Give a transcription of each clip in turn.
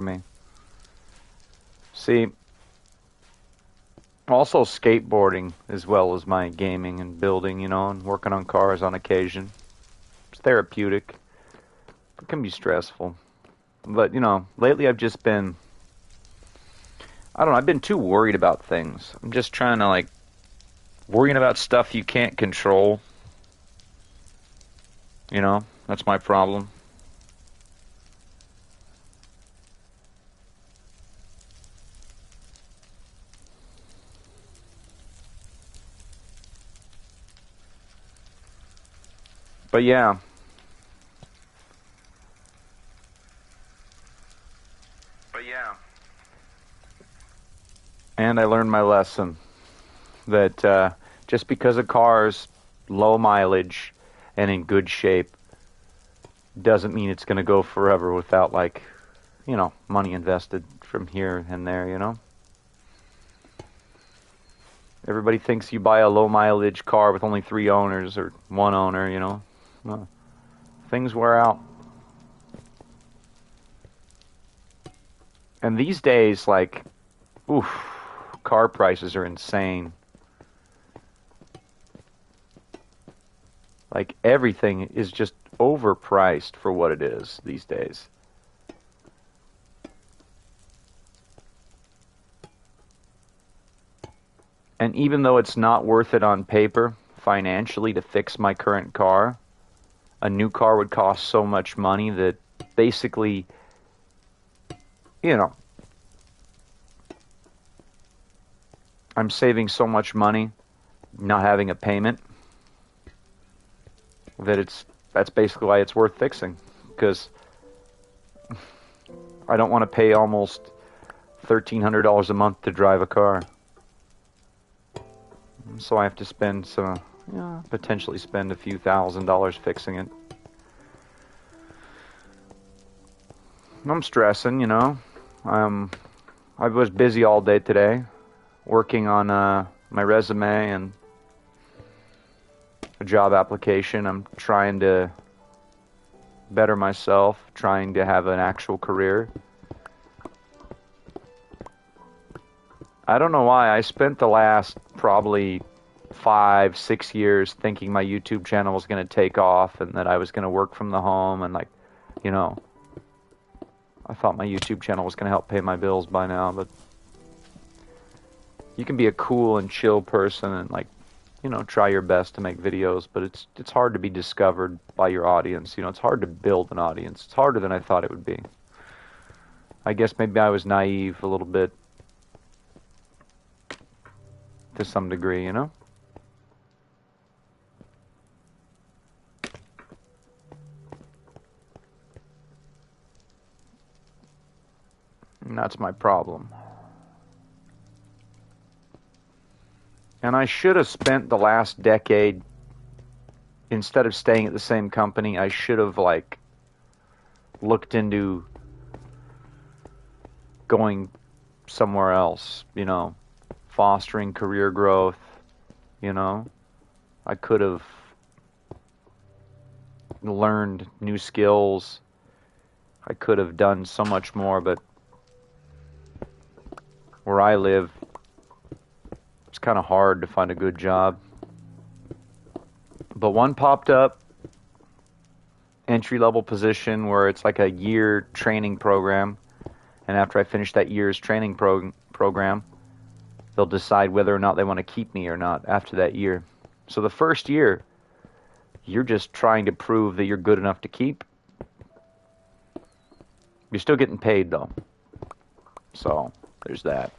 me. See, also skateboarding as well as my gaming and building, you know, and working on cars on occasion. It's therapeutic. It can be stressful. But, you know, lately I've just been, I don't know, I've been too worried about things. I'm just trying to, like, worrying about stuff you can't control. You know, that's my problem. But yeah, and I learned my lesson that just because a car's low mileage and in good shape doesn't mean it's going to go forever without, like, you know, money invested from here and there, you know? Everybody thinks you buy a low mileage car with only 3 owners or 1 owner, you know? Well, things wear out. And these days, like, oof, car prices are insane. Like, everything is just overpriced for what it is these days. And even though it's not worth it on paper, financially, to fix my current car, a new car would cost so much money that basically, you know, I'm saving so much money not having a payment that that's basically why it's worth fixing, because I don't want to pay almost $1,300 a month to drive a car. So I have to spend potentially spend a few $1,000s fixing it. I'm stressing, you know. I was busy all day today, working on my resume and a job application. I'm trying to better myself, trying to have an actual career. I don't know why. I spent the last probably 5-6 years thinking my YouTube channel was going to take off and that I was going to work from the home and, like, you know, I thought my YouTube channel was going to help pay my bills by now, but you can be a cool and chill person and, like, you know, try your best to make videos, but it's hard to be discovered by your audience. You know, it's hard to build an audience. It's harder than I thought it would be. I guess maybe I was naive a little bit to some degree, you know? And that's my problem. And I should have spent the last decade, instead of staying at the same company, I should have, like, looked into going somewhere else, you know, fostering career growth, you know. I could have learned new skills. I could have done so much more, but where I live, it's kind of hard to find a good job. But one popped up, entry-level position, where it's like a year training program, and after I finish that year's training program, they'll decide whether or not they want to keep me or not after that year. So the first year, you're just trying to prove that you're good enough to keep. You're still getting paid, though. So there's that.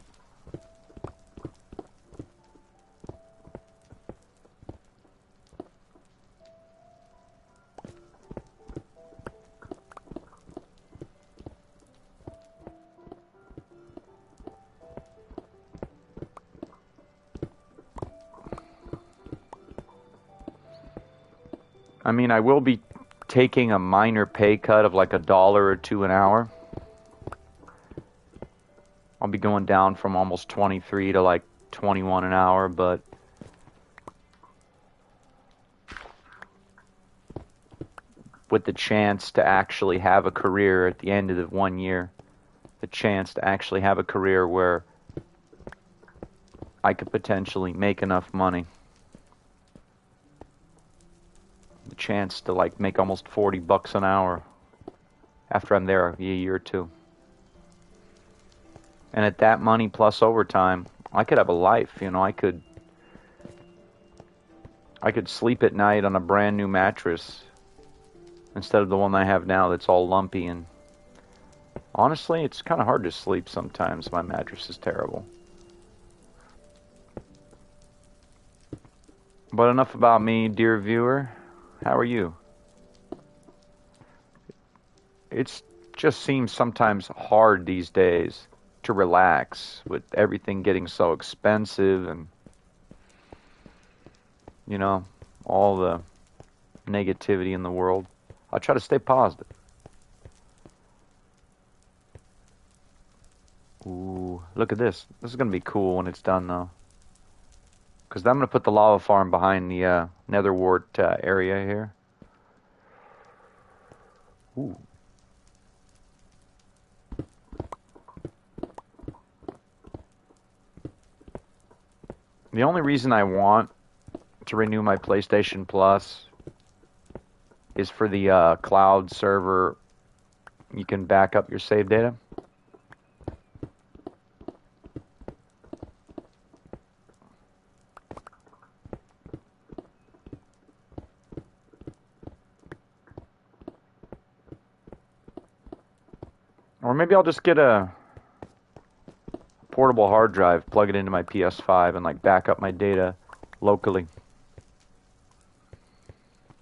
I mean, I will be taking a minor pay cut of like $1 or $2 an hour. I'll be going down from almost 23 to like 21 an hour, but with the chance to actually have a career at the end of the 1 year. the chance to actually have a career where I could potentially make enough money. The chance to like make almost $40 an hour after I'm there a year or two. And at that money plus overtime, I could have a life, you know. I could sleep at night on a brand new mattress instead of the one I have now that's all lumpy, and honestly, it's kind of hard to sleep sometimes. My mattress is terrible. But enough about me, dear viewer. How are you? It just seems sometimes hard these days to relax with everything getting so expensive and, you know, all the negativity in the world. I try to stay positive. Ooh, look at this. This is going to be cool when it's done, though. Because I'm going to put the lava farm behind the nether wart area here. Ooh. The only reason I want to renew my PlayStation Plus is for the cloud server. You can back up your save data. Or maybe I'll just get a portable hard drive, plug it into my PS5, and like back up my data locally.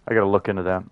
I gotta look into that.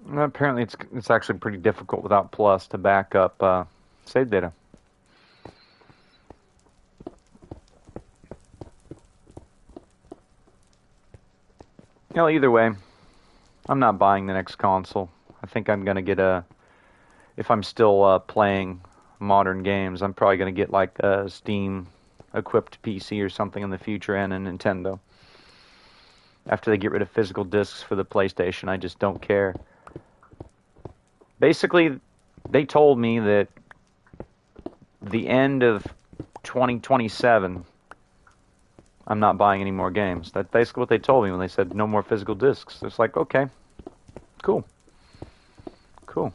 Well, apparently it's actually pretty difficult without Plus to back up save data. You know, either way, I'm not buying the next console. I think I'm gonna get if I'm still playing modern games, I'm probably gonna get like a Steam equipped PC or something in the future, and a Nintendo. After they get rid of physical discs for the PlayStation, I just don't care. Basically, they told me that the end of 2027, I'm not buying any more games. That's basically what they told me when they said no more physical discs. It's like, okay, cool. Cool.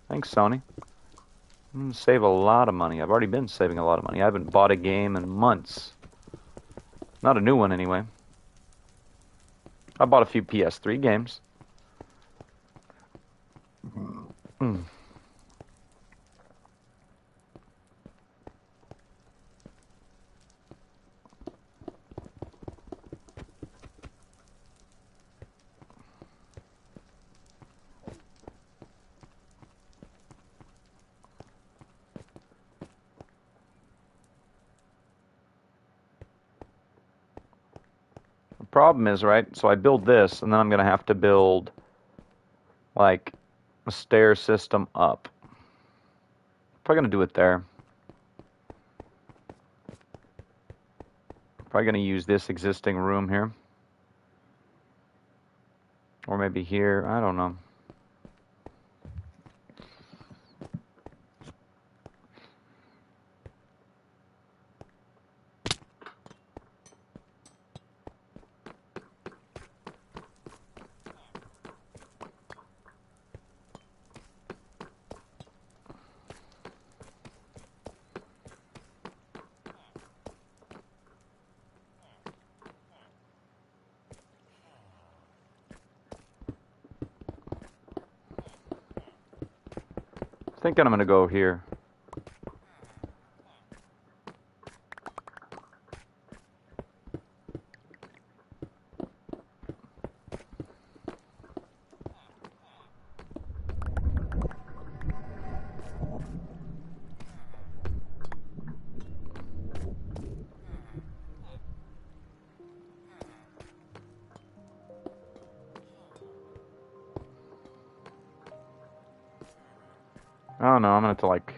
Thanks, Sony. I'm going to save a lot of money. I've already been saving a lot of money. I haven't bought a game in months. Not a new one, anyway. I bought a few PS3 games. Problem is, right, so I build this, and then I'm going to have to build, like, a stair system up. Probably going to do it there. Probably going to use this existing room here. Or maybe here, I don't know. Thinking I'm going to go here. I don't know, I'm going to have to, like,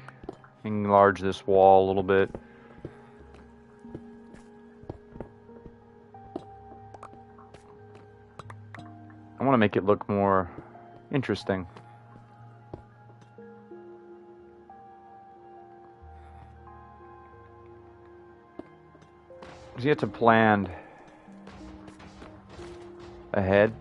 enlarge this wall a little bit. I want to make it look more interesting. Because you have to plan ahead.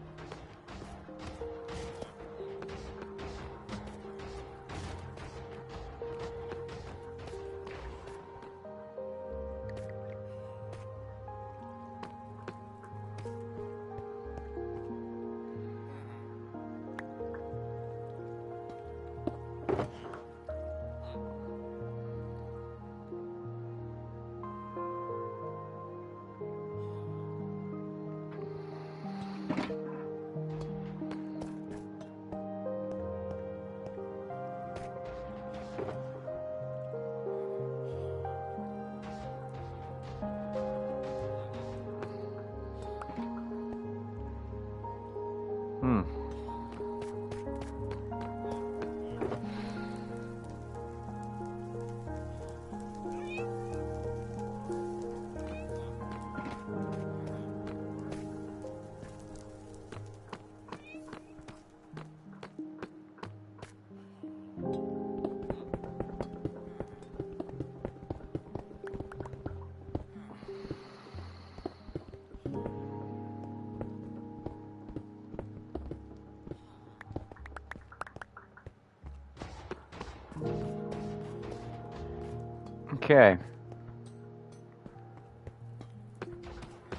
Okay.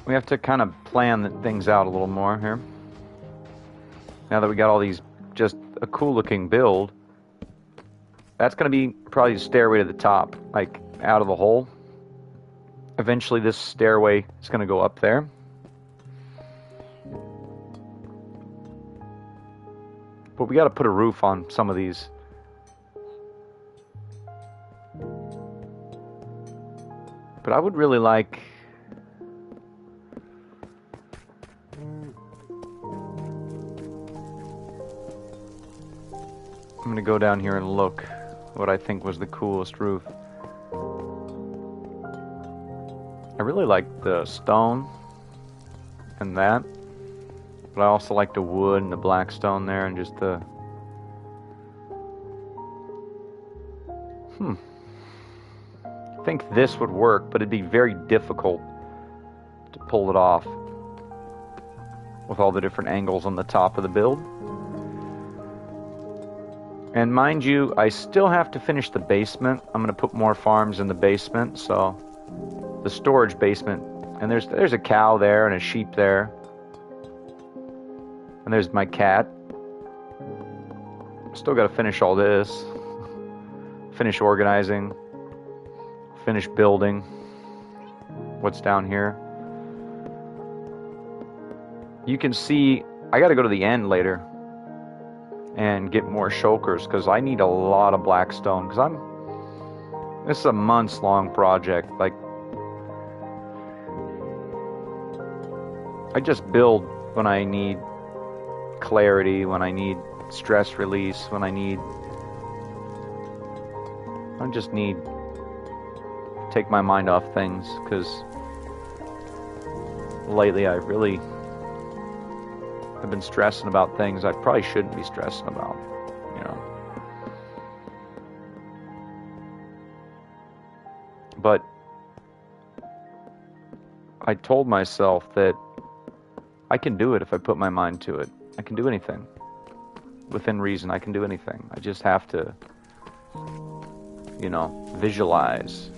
We have to kind of plan things out a little more here. Now that we got all these, just a cool looking build. That's going to be probably the stairway to the top, like out of the hole. Eventually this stairway is going to go up there. But we got to put a roof on some of these. But I would really like... I'm going to go down here and look what I think was the coolest roof. I really like the stone and that. But I also like the wood and the black stone there and just the... think this would work, but it'd be very difficult to pull it off with all the different angles on the top of the build. And mind you, I still have to finish the basement. I'm going to put more farms in the basement, so the storage basement. And there's a cow there and a sheep there. And there's my cat. Still got to finish all this. Finish organizing. Finish building. What's down here? You can see I got to go to the end later and get more shulkers because I need a lot of blackstone because this is a months long project. Like, I just build when I need clarity, when I need stress release, when I just need to take my mind off things because lately I really have been stressing about things I probably shouldn't be stressing about, you know. But I told myself that I can do it if I put my mind to it. I can do anything. Within reason, I can do anything. I just have to, you know, visualize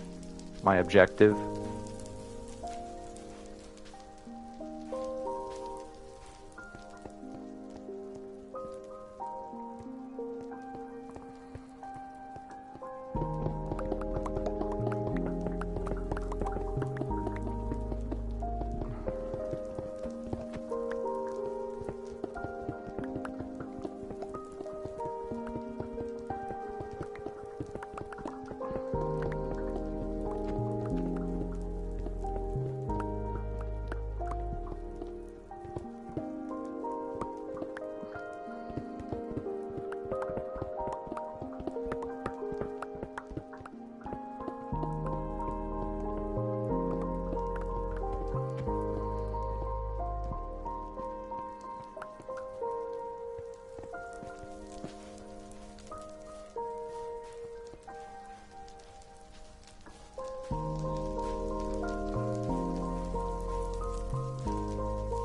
my objective.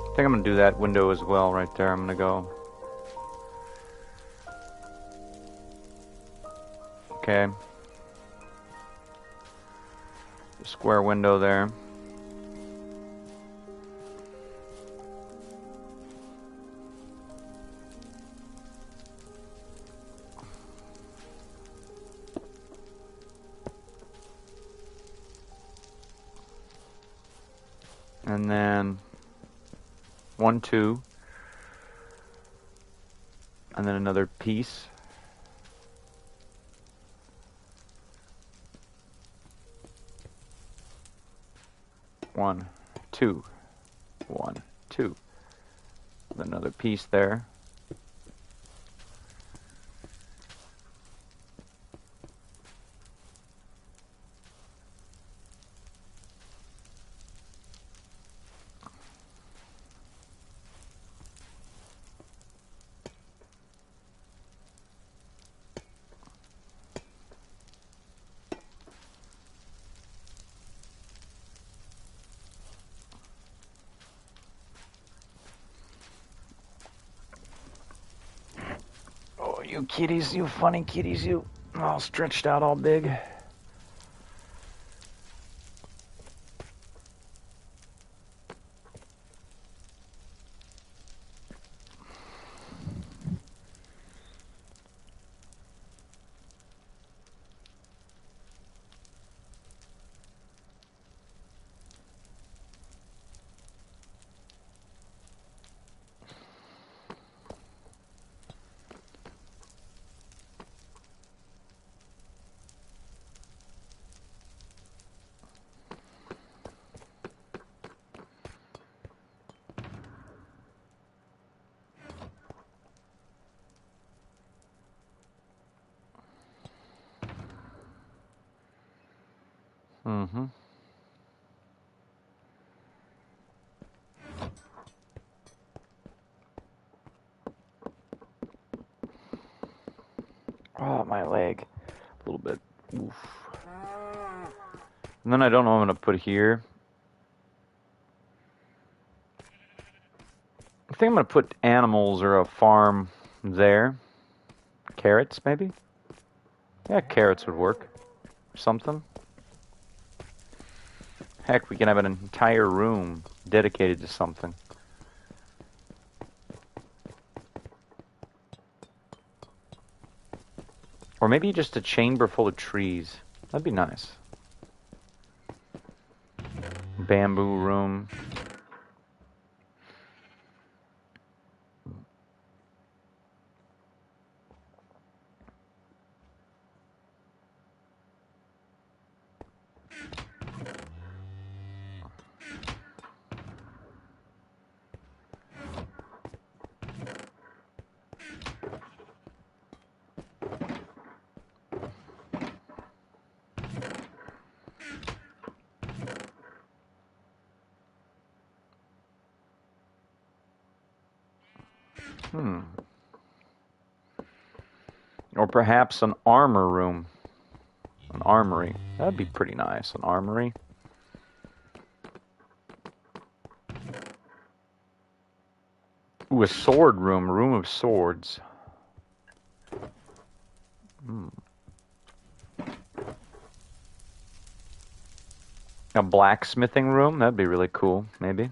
I think I'm going to do that window as well right there. I'm going to go. Okay. Square window there. And then 1, 2, and then another piece. One, two, 1, 2. Another piece there. You kitties, you funny kitties, you all stretched out all big. Mm-hmm. Oh, my leg. A little bit. Oof. And then I don't know what I'm going to put here. I think I'm going to put animals or a farm there. Carrots, maybe? Yeah, carrots would work. Something. Heck, we can have an entire room dedicated to something. Or maybe just a chamber full of trees. That'd be nice. Bamboo room. Or perhaps an armor room. An armory. That'd be pretty nice, an armory. Ooh, a sword room, a room of swords. A blacksmithing room, that'd be really cool, maybe.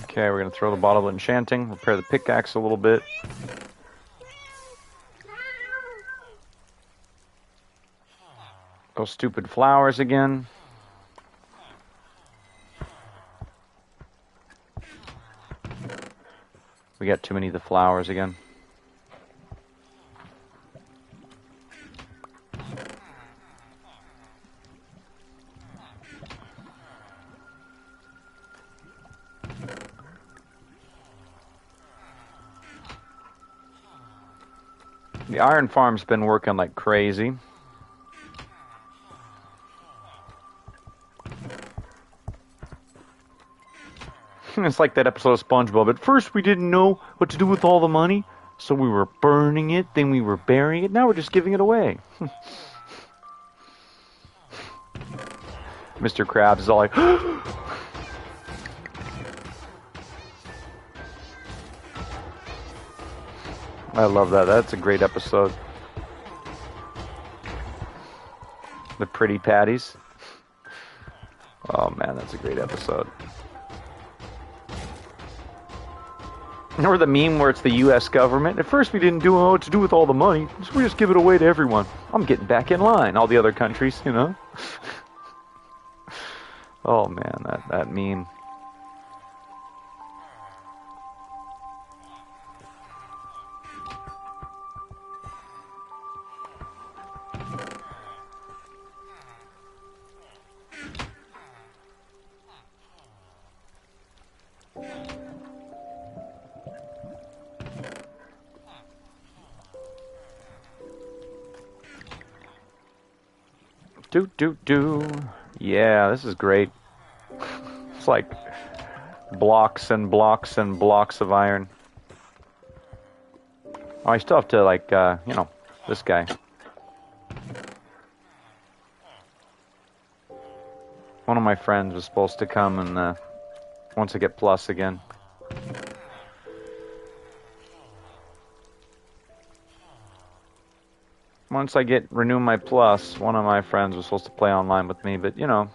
Okay, we're going to throw the bottle of enchanting, repair the pickaxe a little bit. Those stupid flowers again. We got too many of the flowers again. The iron farm's been working like crazy. It's like that episode of SpongeBob. At first we didn't know what to do with all the money, so we were burning it, then we were burying it, now we're just giving it away. Mr. Krabs is all like, I love that. That's a great episode. The Pretty Patties. Oh man, that's a great episode. Or the meme where it's the U.S. government. At first we didn't know what to do with all the money, so we just give it away to everyone. I'm getting back in line. All the other countries, you know. Oh man, that meme. Do. Yeah, this is great. It's like blocks and blocks and blocks of iron. Oh, I still have to, like, you know, this guy. One of my friends was supposed to come and, once I get plus again. Once I renew my plus, one of my friends was supposed to play online with me, but, you know.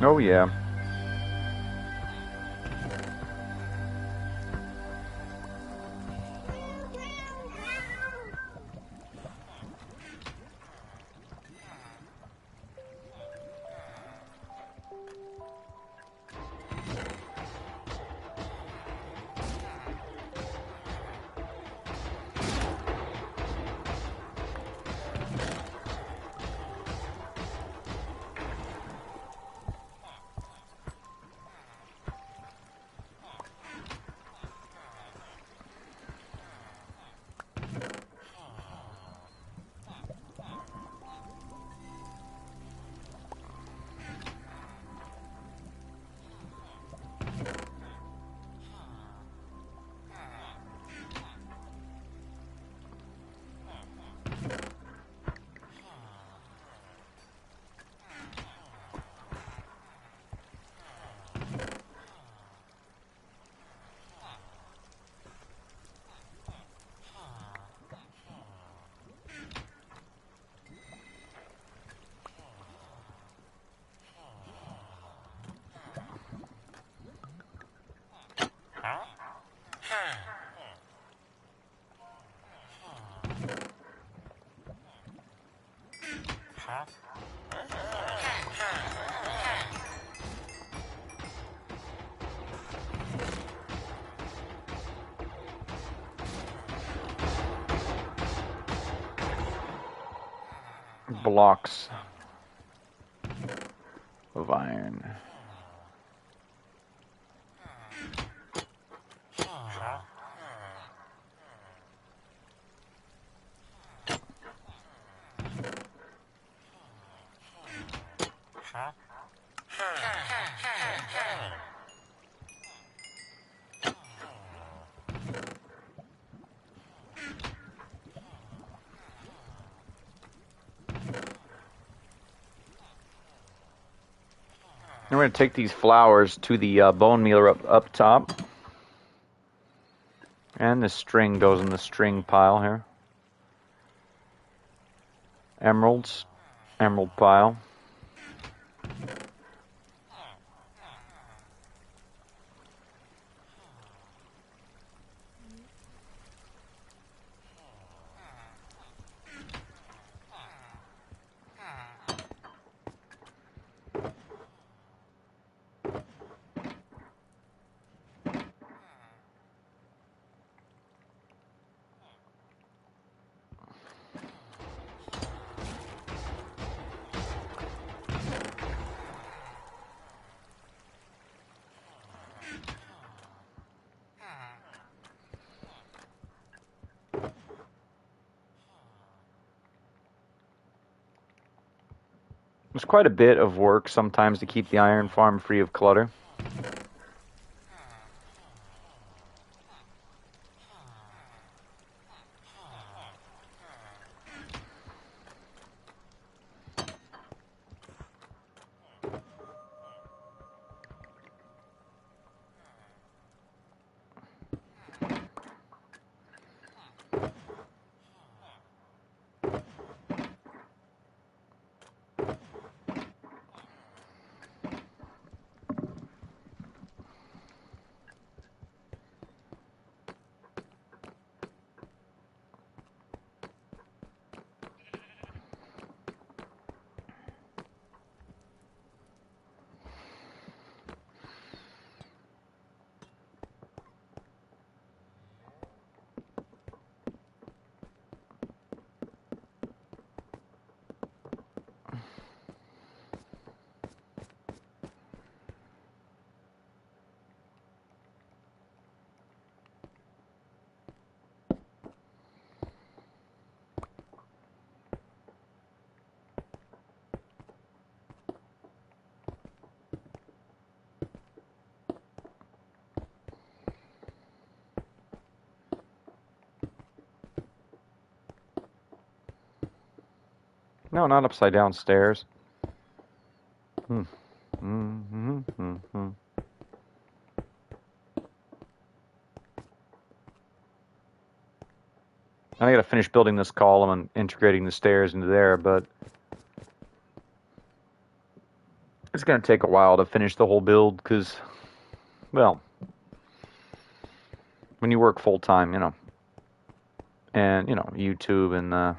Oh, yeah. Blocks of iron. We're going to take these flowers to the bone meal up top. And this string goes in the string pile here. Emeralds. Emerald pile. It's quite a bit of work sometimes to keep the iron farm free of clutter. No, not upside down stairs. Hmm. Mm-hmm. Mm-hmm. I gotta finish building this column and integrating the stairs into there, but it's gonna take a while to finish the whole build because, well, when you work full time, and YouTube and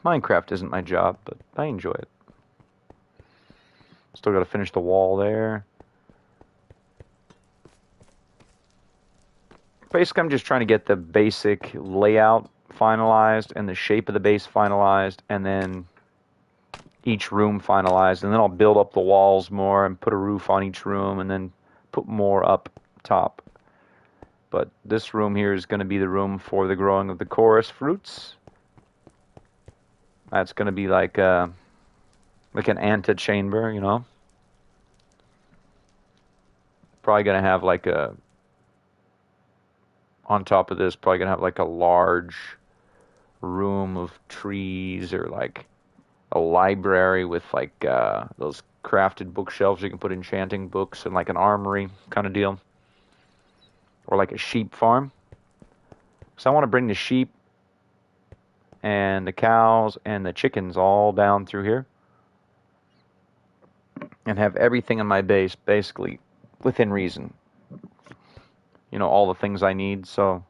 Minecraft isn't my job, but I enjoy it. Still gotta finish the wall there. Basically, I'm just trying to get the basic layout finalized and the shape of the base finalized, and then each room finalized, and then I'll build up the walls more and put a roof on each room and then put more up top. But this room here is going to be the room for the growing of the chorus fruits. That's going to be like an antechamber, Probably going to have like on top of this, probably going to have like a large room of trees, or like a library with like those crafted bookshelves you can put enchanting books, and like an armory kind of deal. Or like a sheep farm. So I want to bring the sheep and the cows and the chickens all down through here and have everything in my base basically within reason. All the things I need, so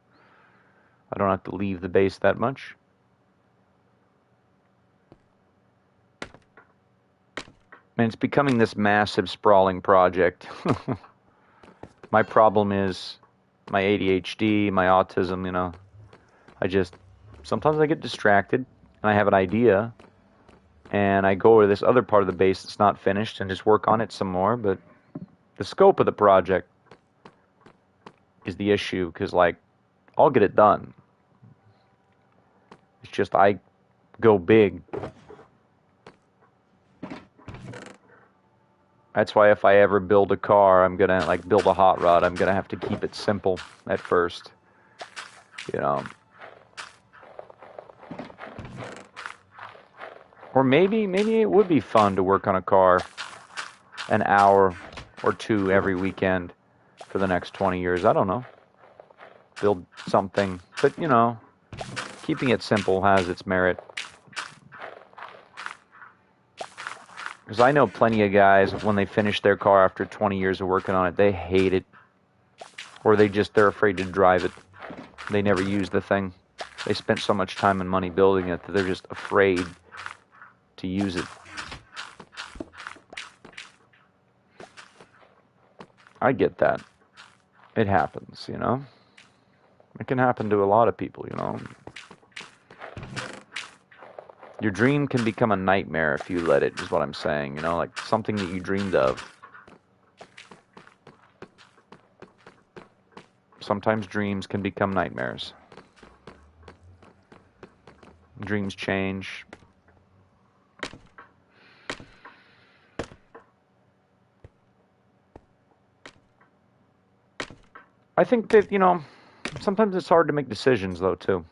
I don't have to leave the base that much. And it's becoming this massive, sprawling project. My problem is my ADHD, my autism, sometimes I get distracted and I have an idea and I go to this other part of the base that's not finished and just work on it some more, but the scope of the project is the issue, because I'll get it done. It's just I go big. That's why if I ever build a car, I'm gonna build a hot rod, I'm gonna have to keep it simple at first. Or maybe it would be fun to work on a car an hour or two every weekend for the next 20 years. I don't know. Build something. But, keeping it simple has its merit. Because I know plenty of guys, when they finish their car after 20 years of working on it, they hate it. Or they're afraid to drive it. They never use the thing. They spent so much time and money building it that they're just afraid to use it. I get that. It happens, It can happen to a lot of people, Your dream can become a nightmare if you let it, is what I'm saying, like something that you dreamed of. Sometimes dreams can become nightmares. Dreams change. I think that, sometimes it's hard to make decisions, though, too.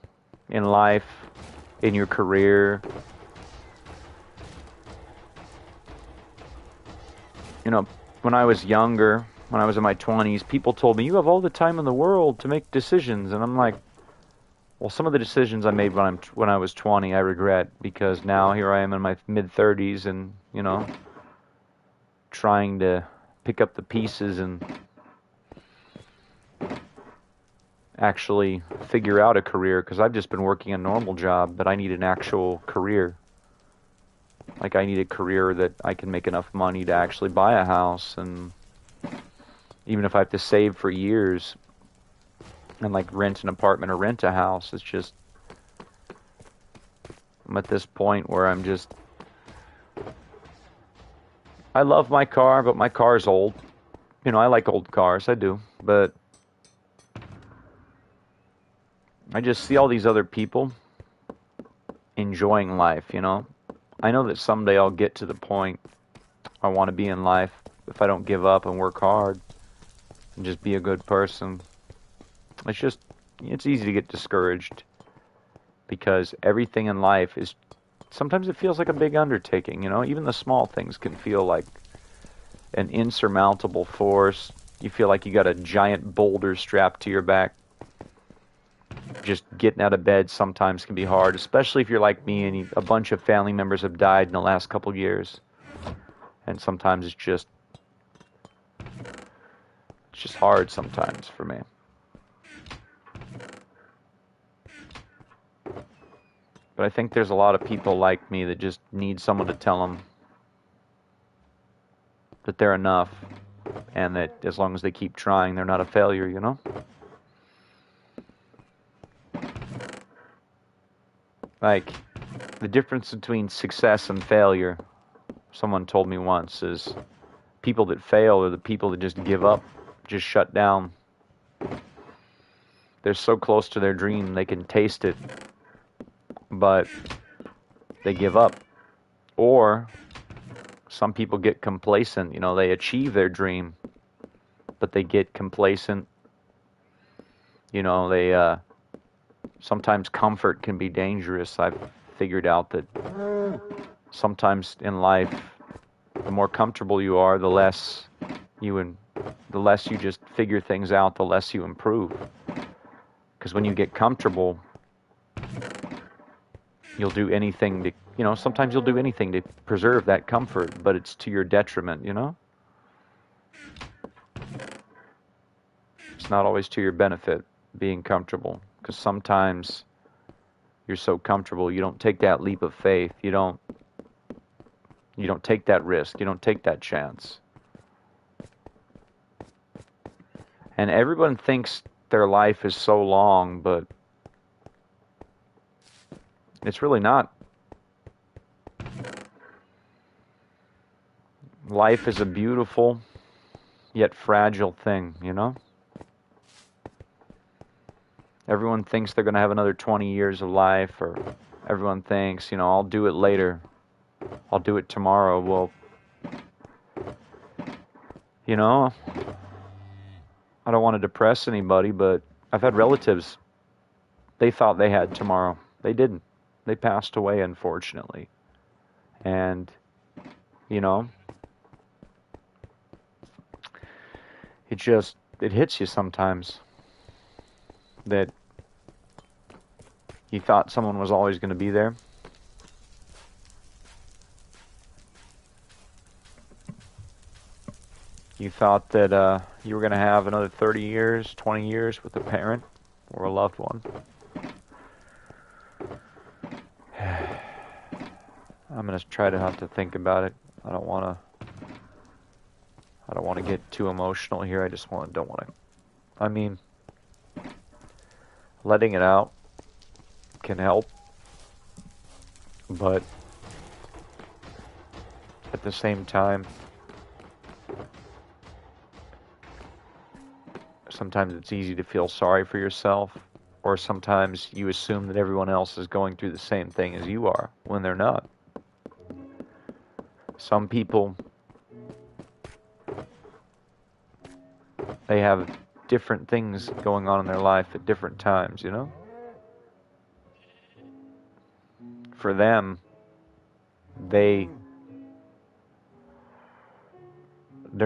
In life, in your career. You know, when I was younger, when I was in my 20s, people told me, you have all the time in the world to make decisions. And I'm like, well, some of the decisions I made when I was 20, I regret because now here I am in my mid 30s and, trying to pick up the pieces and actually figure out a career because I've just been working a normal job, but I need an actual career. Like I need a career that I can make enough money to actually buy a house, and even if I have to save for years and like rent an apartment or rent a house, it's just I'm at this point where I love my car, but my car is old. I like old cars, I do, but I just see all these other people enjoying life, I know that someday I'll get to the point I want to be in life if I don't give up and work hard and just be a good person. It's easy to get discouraged because everything in life sometimes it feels like a big undertaking, even the small things can feel like an insurmountable force. You feel like you got a giant boulder strapped to your back. Just getting out of bed sometimes can be hard, especially if you're like me and a bunch of family members have died in the last couple years. And sometimes it's just hard sometimes for me. But I think there's a lot of people like me that just need someone to tell them that they're enough and that as long as they keep trying, they're not a failure, Like, the difference between success and failure, someone told me once, is people that fail are the people that just give up, just shut down. They're so close to their dream, they can taste it, but they give up. Or some people get complacent, they achieve their dream, but they get complacent. They sometimes comfort can be dangerous. I've figured out that sometimes in life, the more comfortable you are, the less you just figure things out, the less you improve. Because when you get comfortable, you'll do anything to, sometimes you'll do anything to preserve that comfort, but it's to your detriment, It's not always to your benefit, being comfortable. Because sometimes you're so comfortable, you don't take that leap of faith. You don't take that risk. You don't take that chance. And everyone thinks their life is so long, but it's really not. Life is a beautiful yet fragile thing, Everyone thinks they're going to have another 20 years of life, or everyone thinks, I'll do it later. I'll do it tomorrow. Well, I don't want to depress anybody, but I've had relatives, they thought they had tomorrow. They didn't. They passed away, unfortunately. And, it hits you sometimes that you thought someone was always going to be there. You thought that you were going to have another 30 years, 20 years with a parent or a loved one. I'm going to try to have to think about it. I don't want to get too emotional here. I just don't want to. I mean, letting it out can help, but at the same time, sometimes it's easy to feel sorry for yourself, or sometimes you assume that everyone else is going through the same thing as you are when they're not. Some people, they have different things going on in their life at different times, you know? For them, they're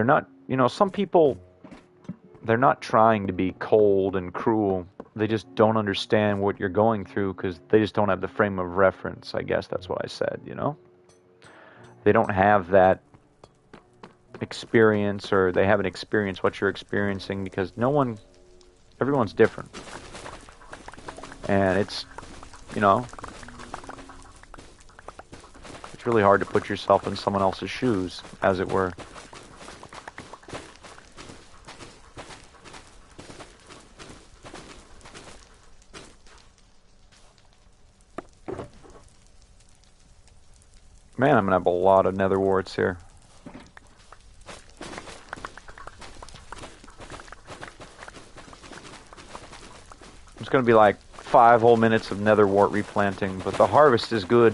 not, you know, some people, they're not trying to be cold and cruel. They just don't understand what you're going through because they just don't have the frame of reference. I guess that's what I said, you know? They don't have that experience, or they haven't experienced what you're experiencing, because everyone's different. And it's, you know, it's really hard to put yourself in someone else's shoes, as it were. Man, I'm gonna have a lot of nether warts here. It's gonna be like 5 whole minutes of nether wart replanting, but the harvest is good.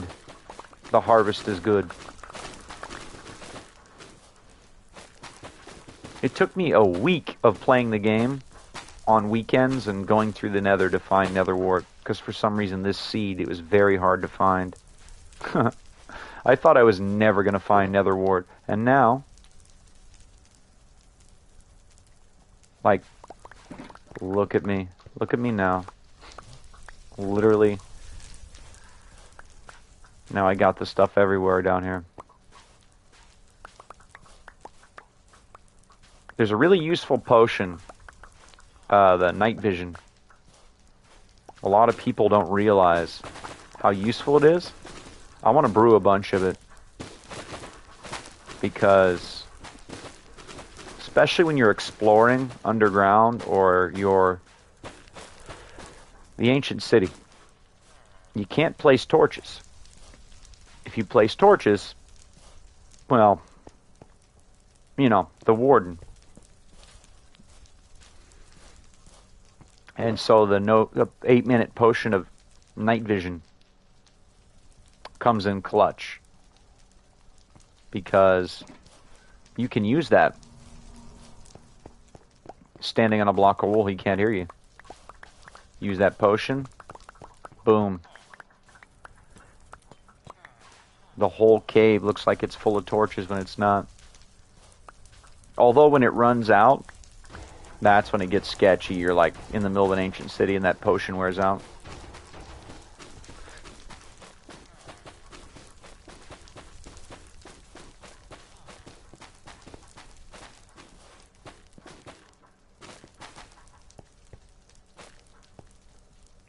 The harvest is good. It took me a week of playing the game on weekends and going through the nether to find nether wart, because for some reason this seed, it was very hard to find. I thought I was never going to find nether wart, and now, like, look at me. Look at me now. Literally. Now I got the stuff everywhere down here. There's a really useful potion, the night vision. A lot of people don't realize how useful it is. I want to brew a bunch of it, because especially when you're exploring underground or you're the ancient city, you can't place torches. If you place torches, well, you know, the warden. And so the 8-minute potion of night vision comes in clutch, because you can use that. Standing on a block of wool, he can't hear you. Use that potion, boom. The whole cave looks like it's full of torches when it's not. Although when it runs out, that's when it gets sketchy. You're like in the middle of an ancient city and that potion wears out.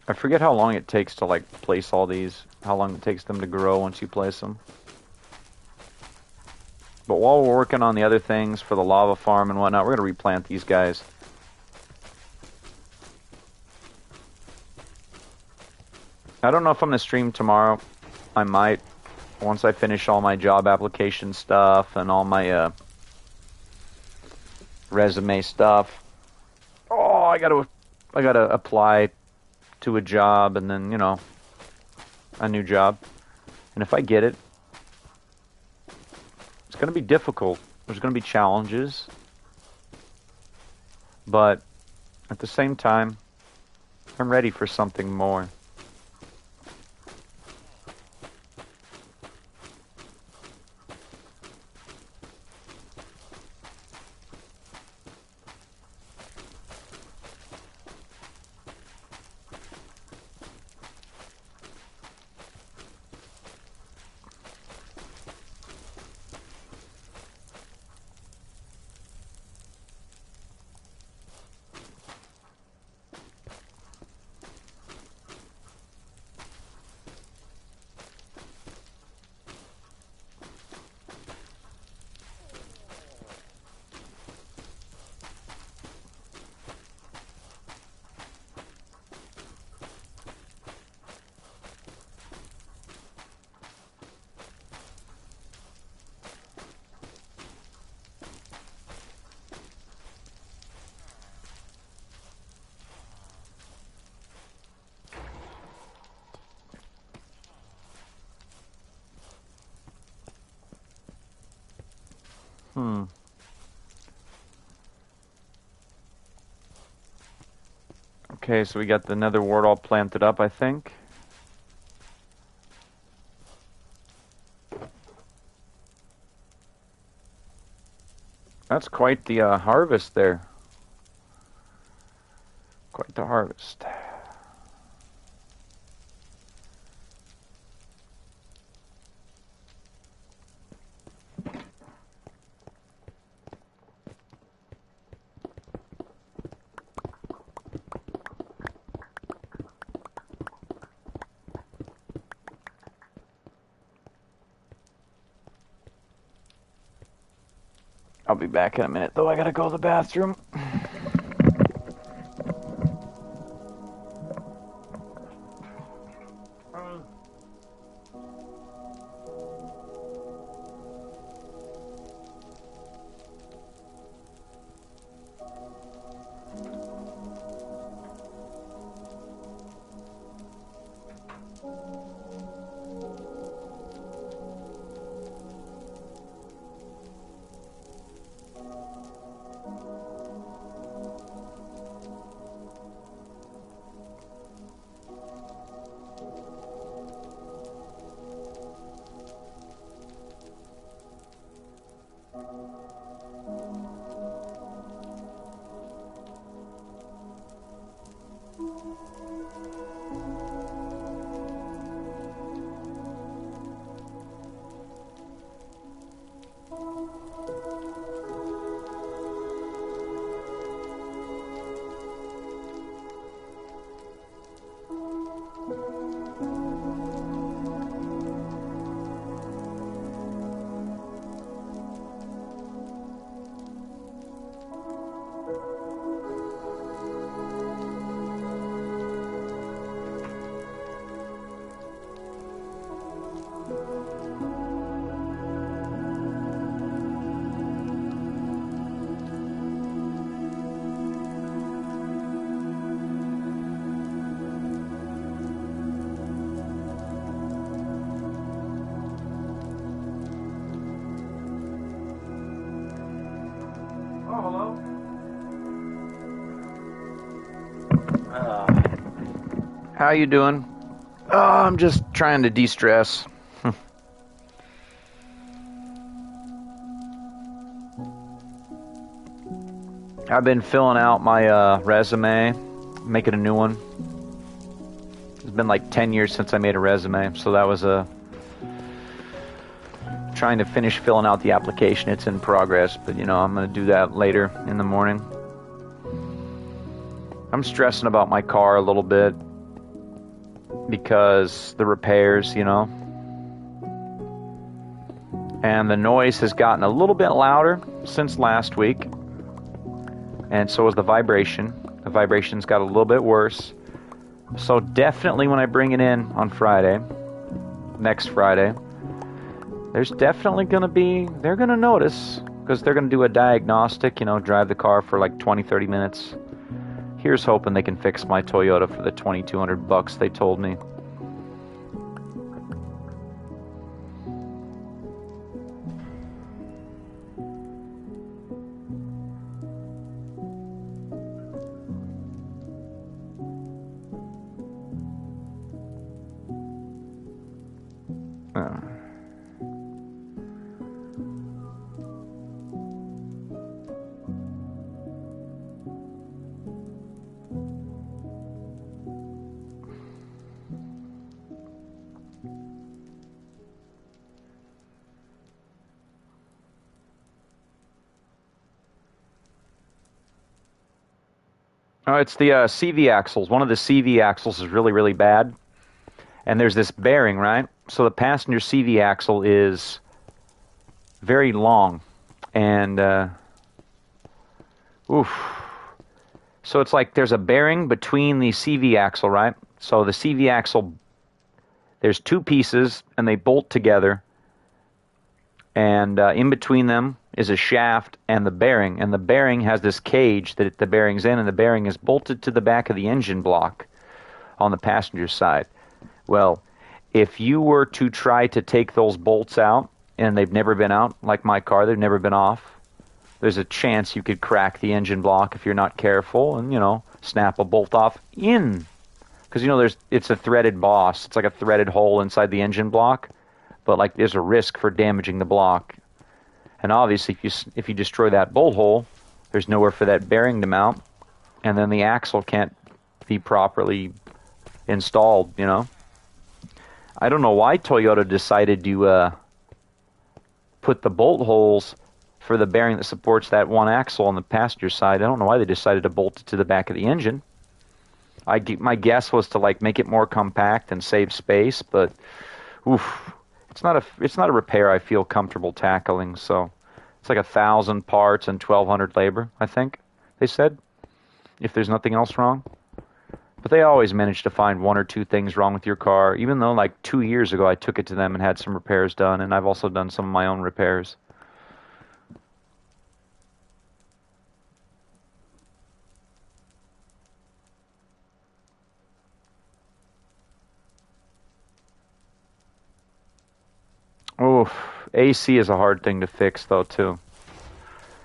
I forget how long it takes to like place all these, how long it takes them to grow once you place them. But while we're working on the other things for the lava farm and whatnot, we're going to replant these guys. I don't know if I'm going to stream tomorrow. I might, once I finish all my job application stuff and all my resume stuff. Oh, I gotta apply to a job, and then, you know, a new job. And if I get it, it's going to be difficult. There's going to be challenges. But at the same time, I'm ready for something more. Okay, so we got the nether wart all planted up, I think. That's quite the harvest there. Quite the harvest. I'll be back in a minute, though. I gotta go to the bathroom. How you doing? Oh, I'm just trying to de-stress. I've been filling out my resume, making a new one. It's been like 10 years since I made a resume, so that was trying to finish filling out the application. It's in progress, but you know, I'm going to do that later in the morning. I'm stressing about my car a little bit because the repairs, you know. And the noise has gotten a little bit louder since last week. And so has the vibration. The vibration's got a little bit worse. So definitely when I bring it in on Friday, next Friday, there's definitely going to be, they're going to notice, because they're going to do a diagnostic, you know, drive the car for like 20-30 minutes. Here's hoping they can fix my Toyota for the $2,200 they told me. Oh, it's the CV axles. One of the CV axles is really, really bad. And there's this bearing, right? So the passenger CV axle is very long. And, so it's like there's a bearing between the CV axle, right? So the CV axle, there's two pieces, and they bolt together. And in between them is a shaft and the bearing. And the bearing has this cage that the bearing's in, and the bearing is bolted to the back of the engine block on the passenger side. Well, if you were to try to take those bolts out, and they've never been out, like my car, they've never been off, there's a chance you could crack the engine block if you're not careful, and, you know, snap a bolt off in. Because, you know, it's a threaded boss. It's like a threaded hole inside the engine block. But, like, there's a risk for damaging the block. And obviously, if you destroy that bolt hole, there's nowhere for that bearing to mount. And then the axle can't be properly installed, you know. I don't know why Toyota decided to put the bolt holes for the bearing that supports that one axle on the passenger side. I don't know why they decided to bolt it to the back of the engine. My guess was to like make it more compact and save space, but oof, it's not a repair I feel comfortable tackling. So it's like 1,000 parts and 1,200 labor, I think they said, if there's nothing else wrong. But they always manage to find one or two things wrong with your car, even though like 2 years ago I took it to them and had some repairs done, and I've also done some of my own repairs. Oof, AC is a hard thing to fix though too.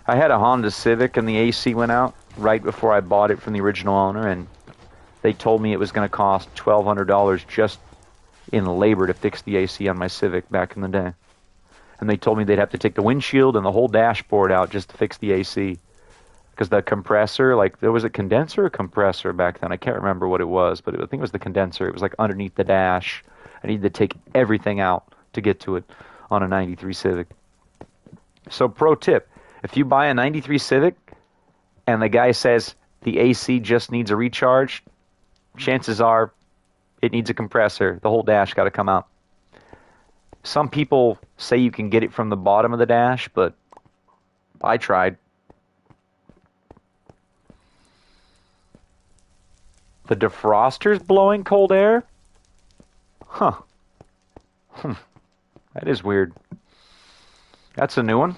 I had a Honda Civic and the AC went out right before I bought it from the original owner, and they told me it was going to cost $1,200 just in labor to fix the AC on my Civic back in the day. And they told me they'd have to take the windshield and the whole dashboard out just to fix the AC. Because the compressor, like, there was a condenser or compressor back then. I can't remember what it was, but I think it was the condenser. It was like underneath the dash. I needed to take everything out to get to it on a 93 Civic. So pro tip, if you buy a 93 Civic and the guy says the AC just needs a recharge, chances are it needs a compressor. The whole dash got to come out. Some people say you can get it from the bottom of the dash, but I tried. The defroster's blowing cold air? Huh. That is weird. That's a new one.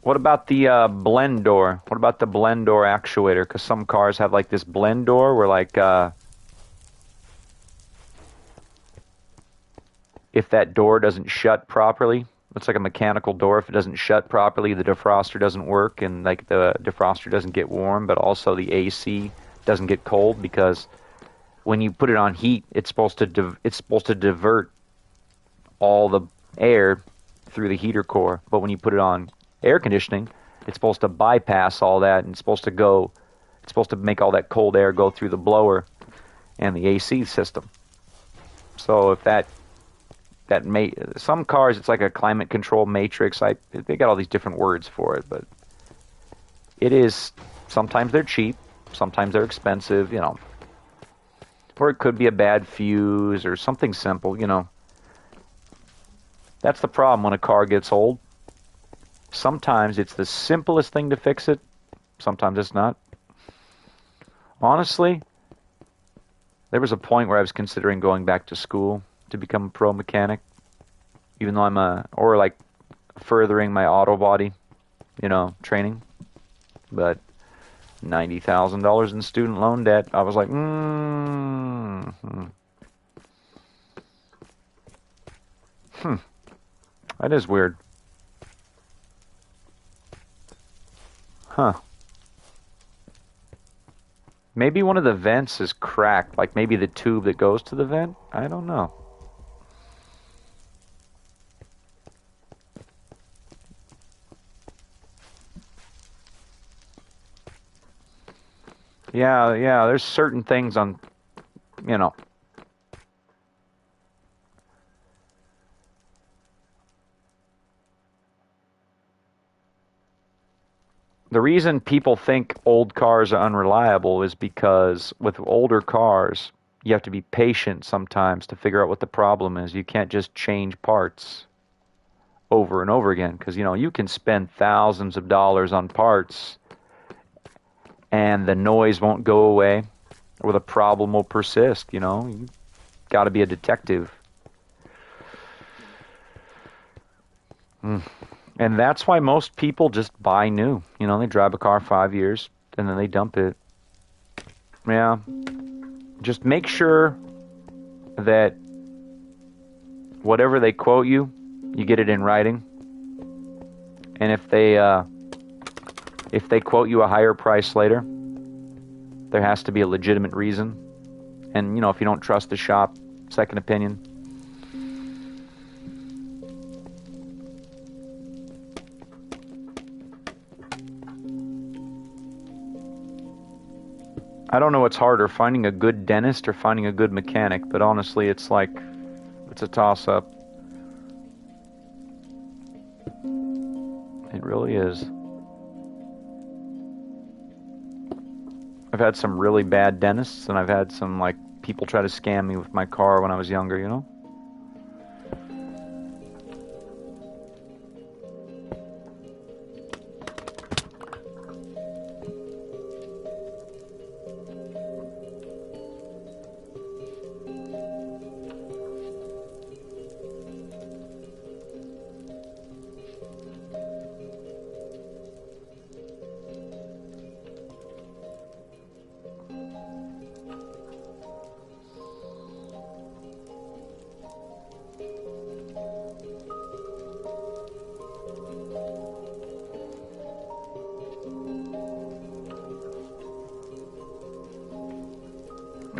What about the blend door? What about the blend door actuator? Because some cars have like this blend door where like if that door doesn't shut properly, it's like a mechanical door. If it doesn't shut properly, the defroster doesn't work, and like the defroster doesn't get warm, but also the AC doesn't get cold, because when you put it on heat, it's supposed to divert all the air through the heater core. But when you put it on air conditioning, it's supposed to bypass all that, and it's supposed to make all that cold air go through the blower and the AC system. So if some cars, it's like a climate control matrix. They got all these different words for it, but it is, sometimes they're cheap, sometimes they're expensive, you know. Or it could be a bad fuse or something simple, you know. That's the problem when a car gets old. Sometimes it's the simplest thing to fix it. Sometimes it's not. Honestly, there was a point where I was considering going back to school to become a pro mechanic, even though or like furthering my auto body, you know, training. But $90,000 in student loan debt, I was like, that is weird. Huh. Maybe one of the vents is cracked, like maybe the tube that goes to the vent? I don't know. Yeah, there's certain things on, you know. The reason people think old cars are unreliable is because with older cars, you have to be patient sometimes to figure out what the problem is. You can't just change parts over and over again, because, you know, you can spend thousands of dollars on parts and the noise won't go away, or the problem will persist, you know. You got to be a detective. And that's why most people just buy new. You know, they drive a car 5 years and then they dump it. Yeah. Just make sure that whatever they quote you, you get it in writing. And if they If they quote you a higher price later, there has to be a legitimate reason. And, you know, if you don't trust the shop, second opinion. I don't know what's harder, finding a good dentist or finding a good mechanic, but honestly, it's like, it's a toss-up. It really is. I've had some really bad dentists, and I've had some, like, people try to scam me with my car when I was younger, you know?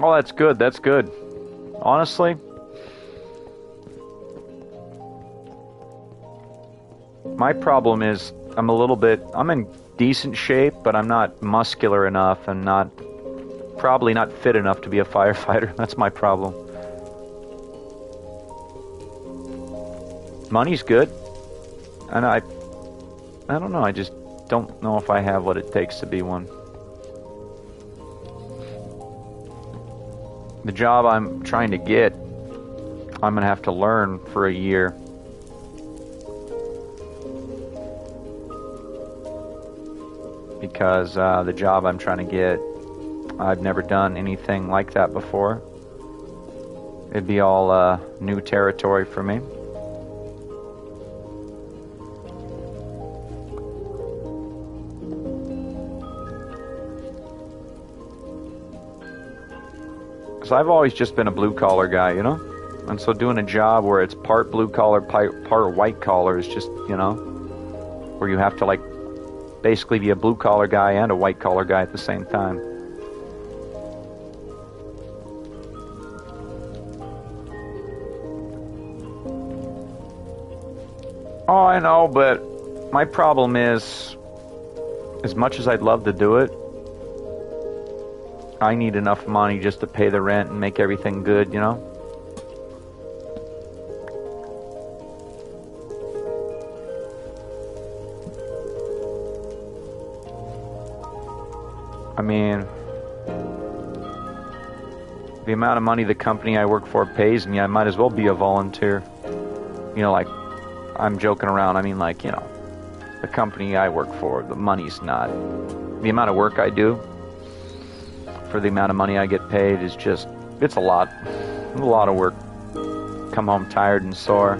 Oh, that's good. That's good. Honestly, my problem is I'm in decent shape, but I'm not muscular enough and probably not fit enough to be a firefighter. That's my problem. Money's good. And I don't know. I just don't know if I have what it takes to be one. The job I'm trying to get, I'm going to have to learn for a year. Because the job I'm trying to get, I've never done anything like that before. It'd be all new territory for me. I've always just been a blue-collar guy, you know? And so doing a job where it's part blue-collar, part white-collar is just, you know, where you have to, like, basically be a blue-collar guy and a white-collar guy at the same time. Oh, I know, but my problem is, as much as I'd love to do it, I need enough money just to pay the rent and make everything good, you know? I mean, the amount of money the company I work for pays me, I might as well be a volunteer. You know, like, I'm joking around. I mean, like, you know, the company I work for, the money's not. The amount of work I do for the amount of money I get paid is just, it's a lot of work. Come home tired and sore.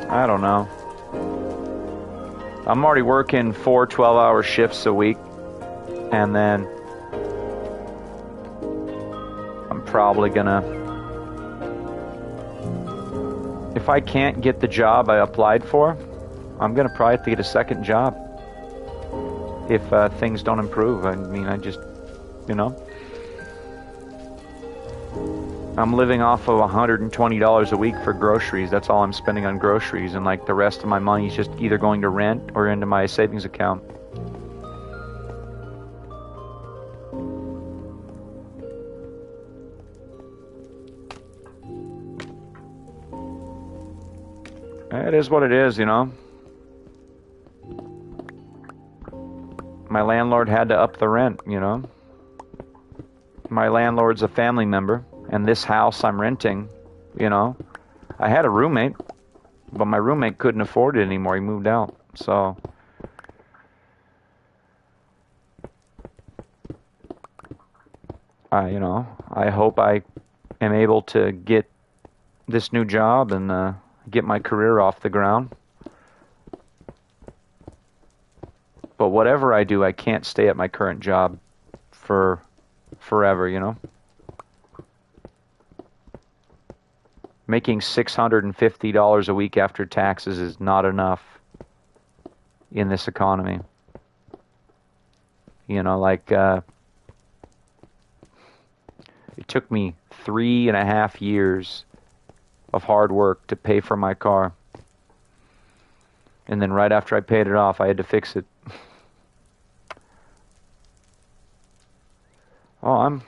I don't know. I'm already working 4 12-hour shifts a week, and then probably gonna, if I can't get the job I applied for, I'm gonna probably have to get a second job if things don't improve. I mean, I just, you know, I'm living off of $120 a week for groceries. That's all I'm spending on groceries, and like the rest of my money is just either going to rent or into my savings account. It is what it is, you know. My landlord had to up the rent, you know. My landlord's a family member, and this house I'm renting, you know, I had a roommate, but my roommate couldn't afford it anymore. He moved out, so you know, I hope I am able to get this new job and get my career off the ground. But whatever I do, I can't stay at my current job for forever, you know? Making $650 a week after taxes is not enough in this economy. You know, like, it took me 3.5 years of hard work to pay for my car. And then right after I paid it off, I had to fix it. Oh,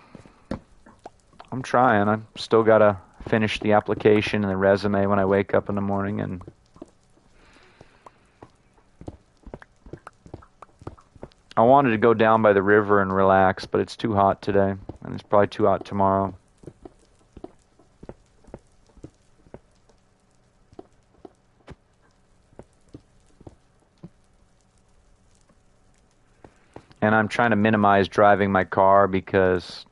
I'm trying. I'm still gotta finish the application and the resume when I wake up in the morning, and I wanted to go down by the river and relax, but it's too hot today, and it's probably too hot tomorrow. And I'm trying to minimize driving my car because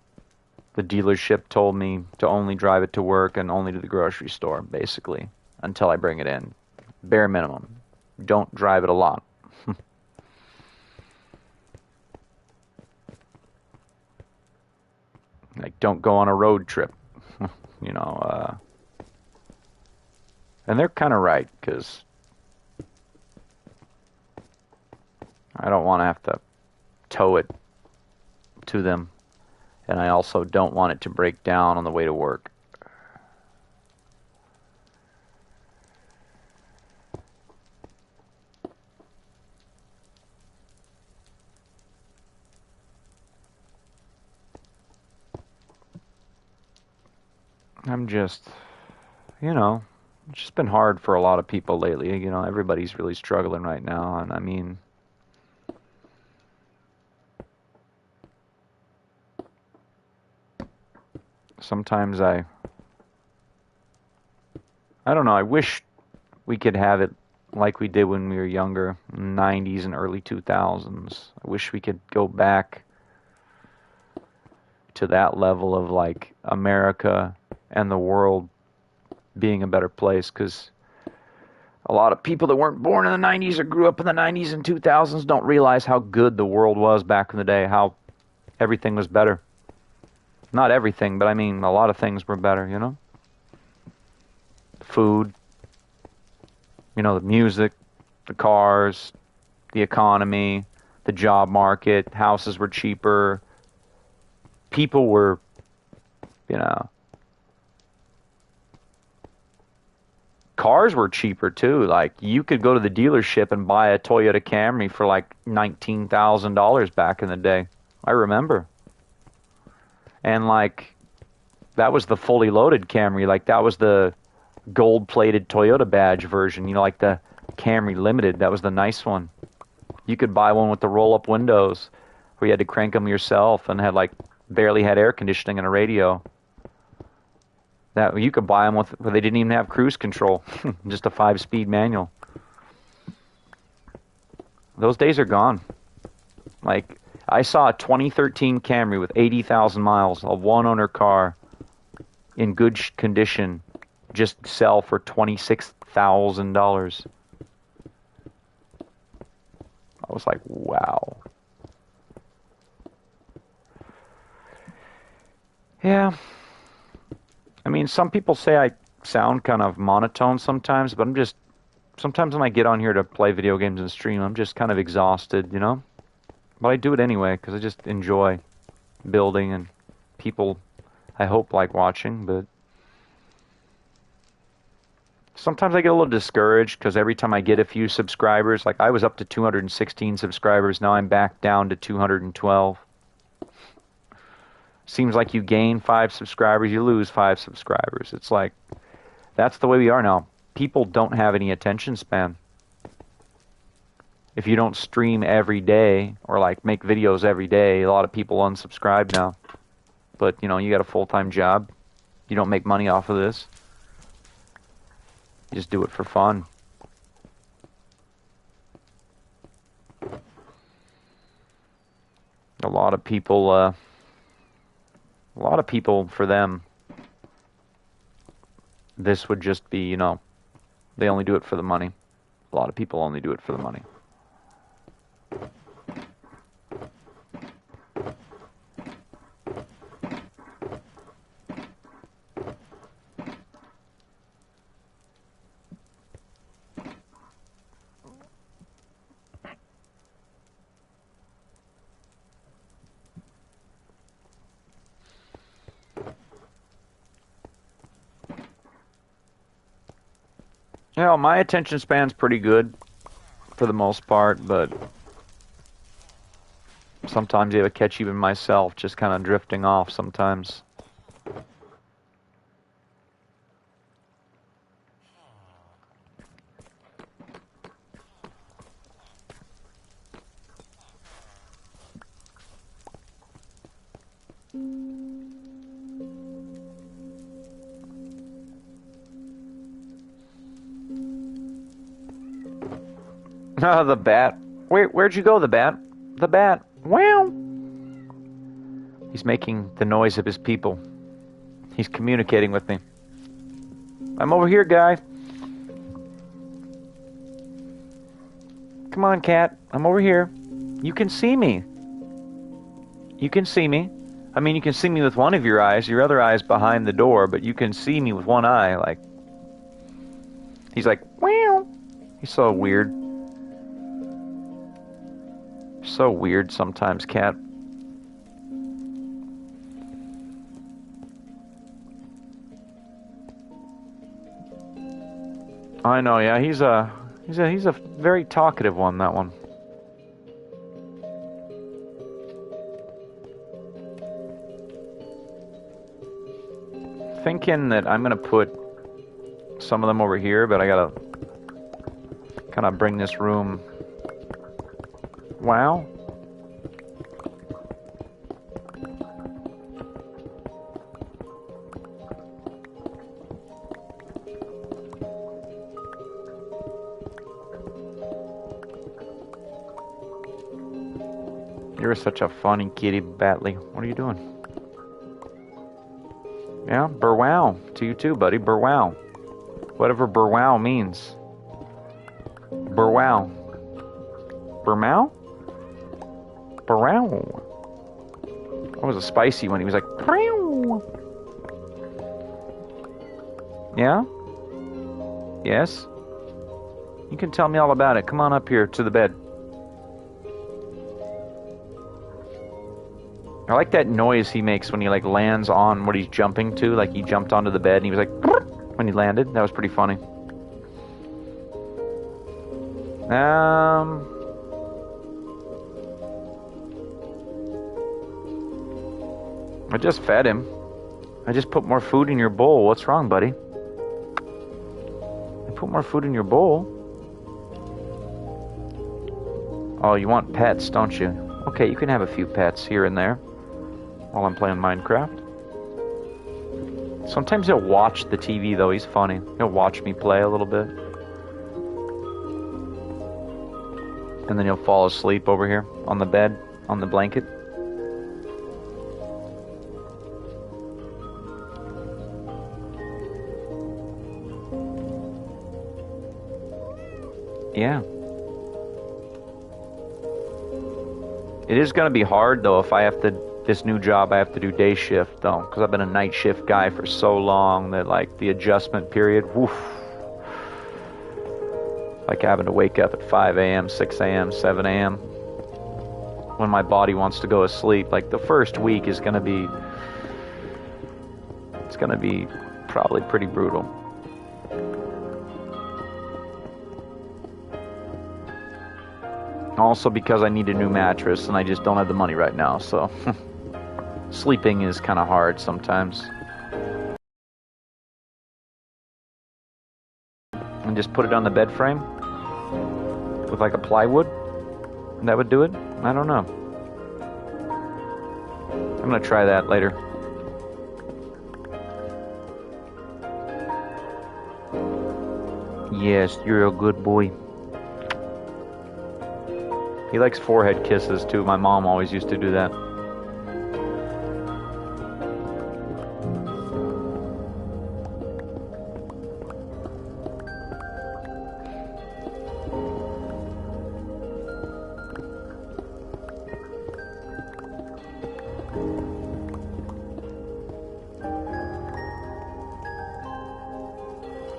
the dealership told me to only drive it to work and only to the grocery store, basically, until I bring it in. Bare minimum. Don't drive it a lot. Like, don't go on a road trip. You know, and they're kind of right, because I don't want to have to tow it to them, and I also don't want it to break down on the way to work. I'm just, you know, it's just been hard for a lot of people lately. You know, everybody's really struggling right now, and I mean, sometimes I don't know, I wish we could have it like we did when we were younger, 90s and early 2000s. I wish we could go back to that level of, like, America and the world being a better place, because a lot of people that weren't born in the 90s or grew up in the 90s and 2000s don't realize how good the world was back in the day, how everything was better. Not everything, but I mean, a lot of things were better, you know? Food, you know, the music, the cars, the economy, the job market, houses were cheaper, people were, you know, cars were cheaper too. Like, you could go to the dealership and buy a Toyota Camry for like $19,000 back in the day. I remember. And like, that was the fully loaded Camry. Like, that was the gold-plated Toyota badge version. You know, like the Camry Limited. That was the nice one. You could buy one with the roll-up windows where you had to crank them yourself and had like barely had air conditioning and a radio. That you could buy them with, where they didn't even have cruise control, just a 5-speed manual. Those days are gone. Like, I saw a 2013 Camry with 80,000 miles, a one-owner car, in good condition, just sell for $26,000. I was like, wow. Yeah. I mean, some people say I sound kind of monotone sometimes, but sometimes when I get on here to play video games and stream, I'm just kind of exhausted, you know? But I do it anyway, because I just enjoy building, and people, I hope, like watching, but sometimes I get a little discouraged, because every time I get a few subscribers, like I was up to 216 subscribers, now I'm back down to 212. Seems like you gain 5 subscribers, you lose 5 subscribers. It's like, that's the way we are now. People don't have any attention span. If you don't stream every day or like make videos every day, a lot of people unsubscribe now. But, you know, you got a full-time job. You don't make money off of this. You just do it for fun. A lot of people, for them, this would just be, you know, they only do it for the money. A lot of people only do it for the money. You know, my attention span's pretty good for the most part, but sometimes you have to catch even myself just kind of drifting off sometimes. Oh, the bat. Where'd you go, the bat? The bat. Wow. He's making the noise of his people. He's communicating with me. I'm over here, guy. Come on, cat. I'm over here. You can see me. You can see me. I mean, you can see me with one of your eyes. Your other eye's behind the door, but you can see me with one eye. Like, he's like, wow. He's so weird. So weird sometimes, cat. I know, yeah. He's a very talkative one, that one. Thinking that I'm gonna put some of them over here, but I gotta kind of bring this room. Wow. You're such a funny kitty, Batley. What are you doing? Yeah, burwow. To you too, buddy. Burwow. Whatever burwow means. Burwow. Burmow? Burwow. That was a spicy one. He was like, Prow. Yeah? Yes? You can tell me all about it. Come on up here to the bed. I like that noise he makes when he like lands on what he's jumping to. Like he jumped onto the bed and he was like when he landed. That was pretty funny. I just fed him. I just put more food in your bowl. What's wrong, buddy? I put more food in your bowl. Oh, you want pets, don't you? Okay, you can have a few pets here and there while I'm playing Minecraft. Sometimes he'll watch the TV, though. He's funny. He'll watch me play a little bit. And then he'll fall asleep over here on the bed, on the blanket. Yeah. It is going to be hard, though, if I have to, this new job, I have to do day shift, though, because I've been a night shift guy for so long that, like, the adjustment period, woof. Like having to wake up at 5 a.m., 6 a.m., 7 a.m. when my body wants to go to sleep. Like, the first week is going to be, it's going to be probably pretty brutal. Also because I need a new mattress and I just don't have the money right now, so sleeping is kind of hard sometimes. And just put it on the bed frame with like a plywood. That would do it? I don't know. I'm gonna try that later. Yes, you're a good boy. He likes forehead kisses, too. My mom always used to do that.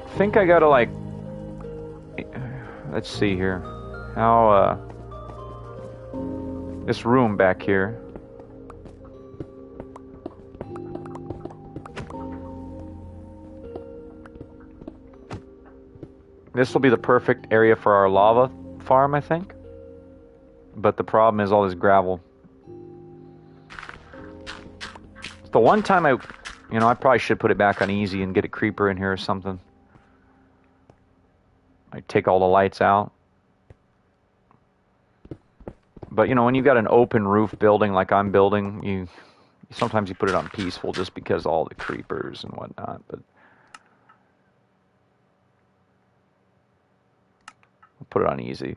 I think I gotta, like... Let's see here. How, this room back here. This will be the perfect area for our lava farm, I think. But the problem is all this gravel. It's the one time I probably should put it back on easy and get a creeper in here or something. I take all the lights out. But, when you've got an open roof building like I'm building, sometimes you put it on peaceful just because all the creepers and whatnot. But I'll put it on easy.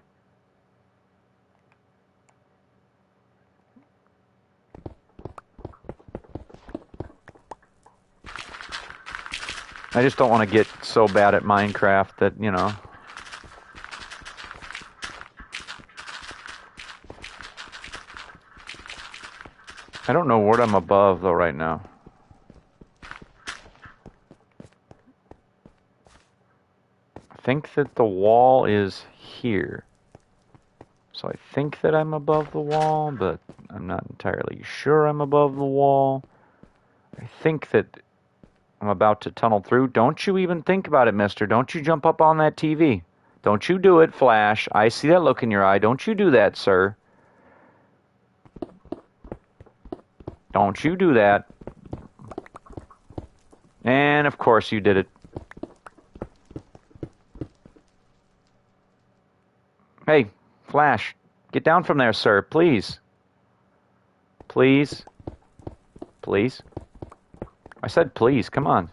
I just don't want to get so bad at Minecraft that, I don't know what I'm above, though, right now. I think that the wall is here. So I think that I'm above the wall, but I'm not entirely sure I'm above the wall. I think that I'm about to tunnel through. Don't you even think about it, mister. Don't you jump up on that TV. Don't you do it, Flash. I see that look in your eye. Don't you do that, sir. Don't you do that. And, of course, you did it. Hey, Flash, get down from there, sir, please. Please. Please. I said please, come on.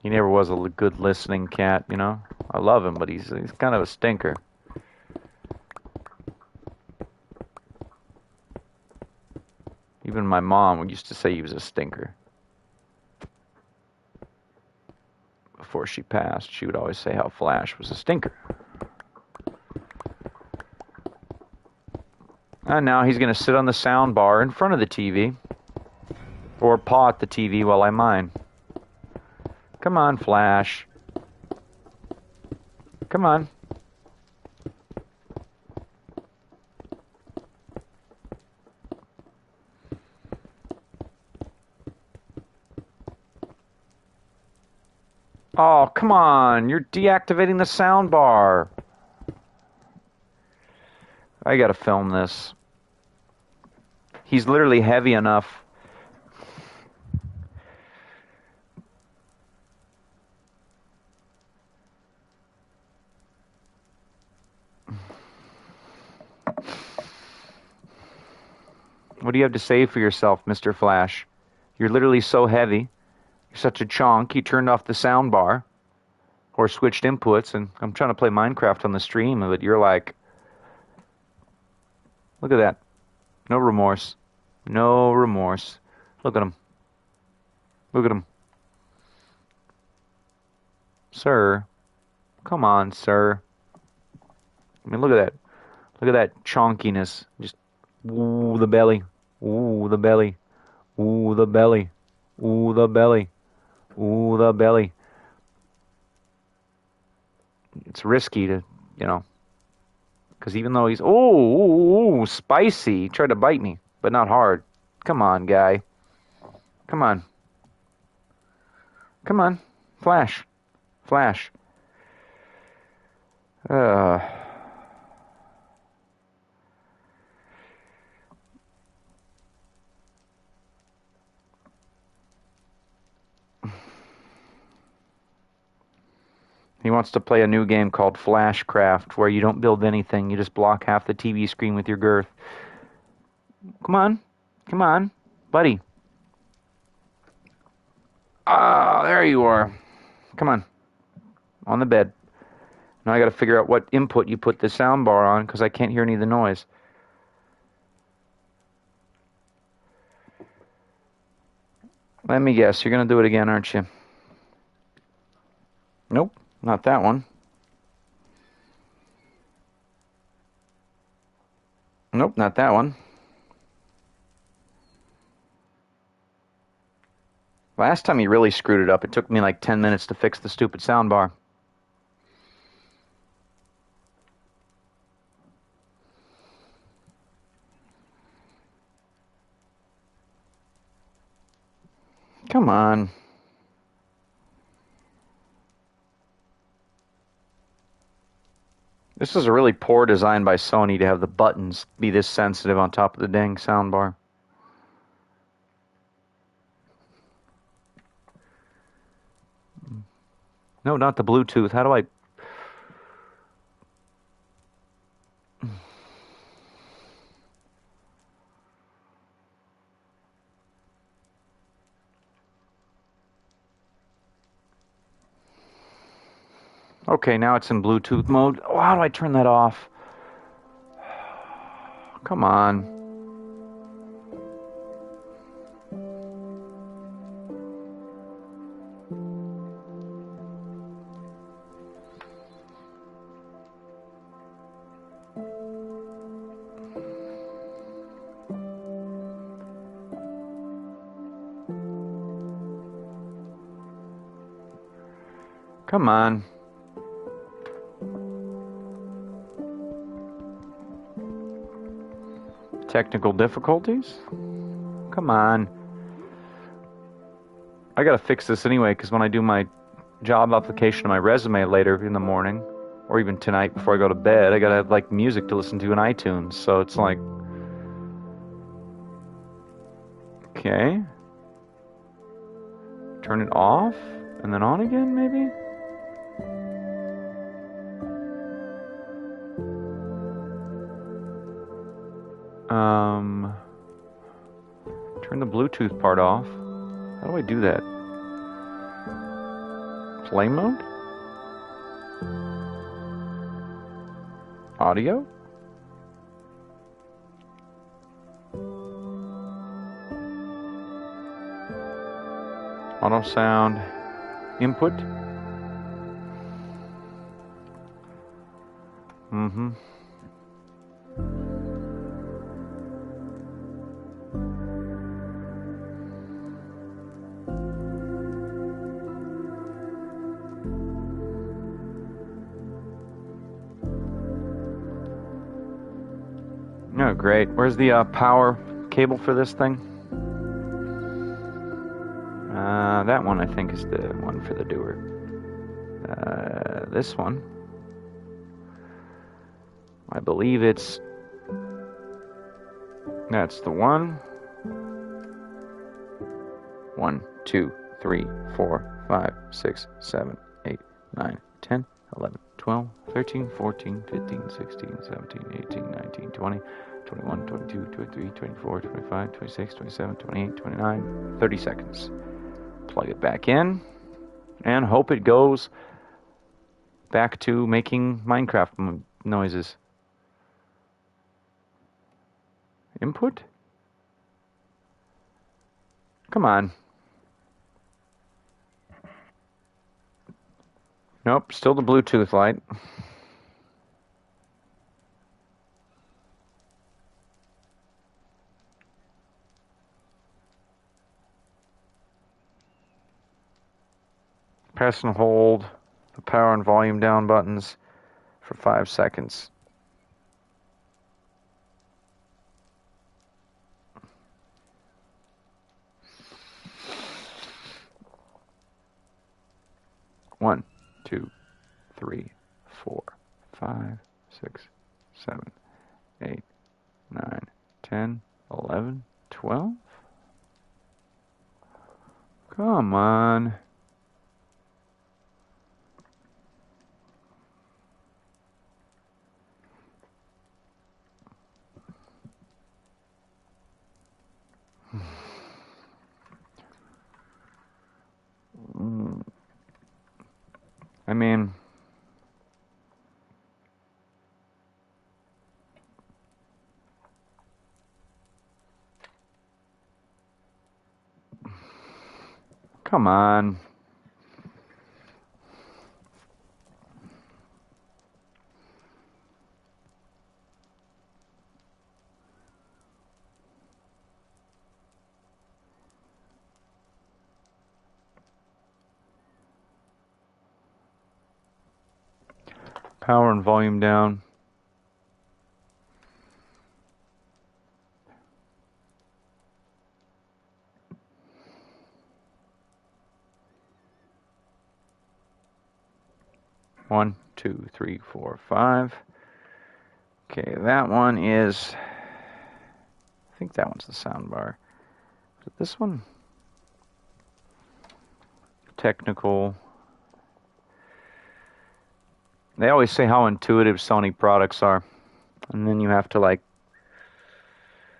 He never was a good listening cat, I love him, but he's kind of a stinker. Even my mom used to say he was a stinker. Before she passed, she would always say how Flash was a stinker. And now he's going to sit on the sound bar in front of the TV. Or paw at the TV while I mine. Come on, Flash. Come on. Oh, come on. You're deactivating the sound bar. I gotta film this. He's literally heavy enough. What do you have to say for yourself, Mr. Flash? You're literally so heavy. You're such a chonk. You turned off the sound bar. Or switched inputs, and I'm trying to play Minecraft on the stream, but you're like... Look at that. No remorse. No remorse. Look at him. Look at him. Sir. Come on, sir. I mean, look at that. Look at that chonkiness. Just, ooh, the belly. Ooh, the belly. Ooh, the belly. Ooh, the belly. Ooh, the belly. It's risky to, because even though he's, ooh, spicy, he tried to bite me, but not hard. Come on, guy. Come on. Come on. Flash. Flash. He wants to play a new game called Flashcraft, where you don't build anything, you just block half the TV screen with your girth. Come on. Come on. Buddy. Ah, there you are. Come on. On the bed. Now I gotta figure out what input you put the sound bar on, because I can't hear any of the noise. Let me guess, you're gonna do it again, aren't you? Nope. Not that one. Nope, not that one. Last time he really screwed it up, it took me like 10 minutes to fix the stupid soundbar. Come on. This is a really poor design by Sony to have the buttons be this sensitive on top of the dang soundbar. No, not the Bluetooth. How do I... Okay, now it's in Bluetooth mode. Oh, how do I turn that off? Come on. Come on. Technical difficulties? Come on. I gotta fix this anyway, because when I do my job application of my resume later in the morning, or even tonight before I go to bed, I gotta have, like, music to listen to in iTunes. So it's like... Okay. Turn it off, and then on again, maybe? Turn the Bluetooth part off. How do I do that? Play mode? Audio? Auto sound. Input? Mm-hmm. Oh, great. Where's the power cable for this thing? That one, I think, is the one for the doer. This one. I believe it's... That's the one. 1, 2, 3, 4, 5, 6, 7, 8, 9, 10, 11, 12, 13, 14, 15, 16, 17, 18, 19, 20, 21, 22, 23, 24, 25, 26, 27, 28, 29, 30 seconds. Plug it back in and hope it goes back to making Minecraft noises. Input? Come on. Nope, still the Bluetooth light. Press and hold the power and volume down buttons for 5 seconds. One, 2, 3, 4, 5, 6, 7, 8, 9, 10, 11, 12. Come on. I mean, come on. Power and volume down. One, 2, 3, 4, 5. Okay, that one is... I think that one's the sound bar. Is it this one? Technical. They always say how intuitive Sony products are. And then you have to, like,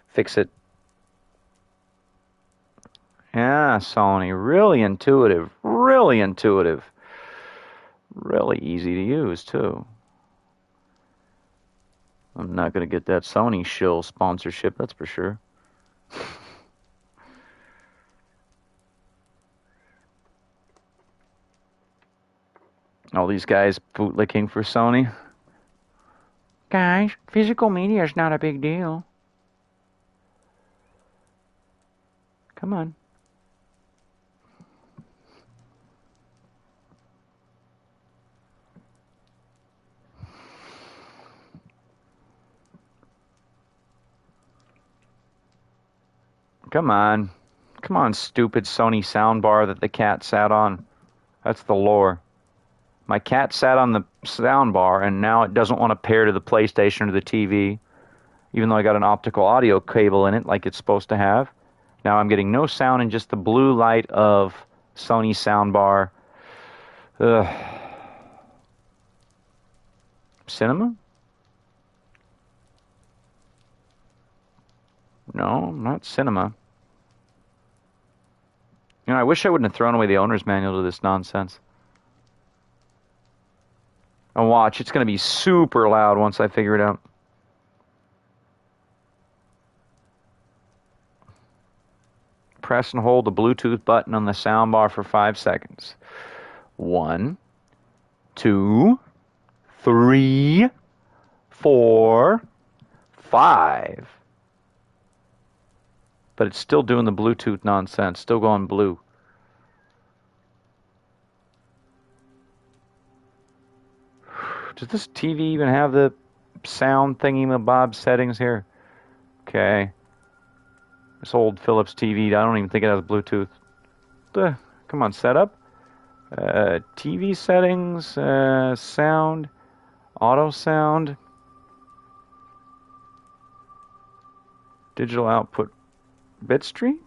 fix it. Yeah, Sony. Really intuitive. Really intuitive. Really easy to use, too. I'm not going to get that Sony shill sponsorship, that's for sure. All these guys bootlicking for Sony. Guys, physical media is not a big deal. Come on. Come on. Come on, stupid Sony soundbar that the cat sat on. That's the lore. My cat sat on the soundbar, and now it doesn't want to pair to the PlayStation or the TV, even though I got an optical audio cable in it like it's supposed to have. Now I'm getting no sound and just the blue light of Sony soundbar. Ugh. Cinema? No, not cinema. You know, I wish I wouldn't have thrown away the owner's manual to this nonsense. And watch, it's going to be super loud once I figure it out. Press and hold the Bluetooth button on the soundbar for 5 seconds. 1, 2, 3, 4, 5. But it's still doing the Bluetooth nonsense, still going blue. Does this TV even have the sound thingy-mabob settings here? Okay. This old Philips TV, I don't even think it has Bluetooth. Come on, setup. TV settings, sound, auto sound, digital output, bitstream?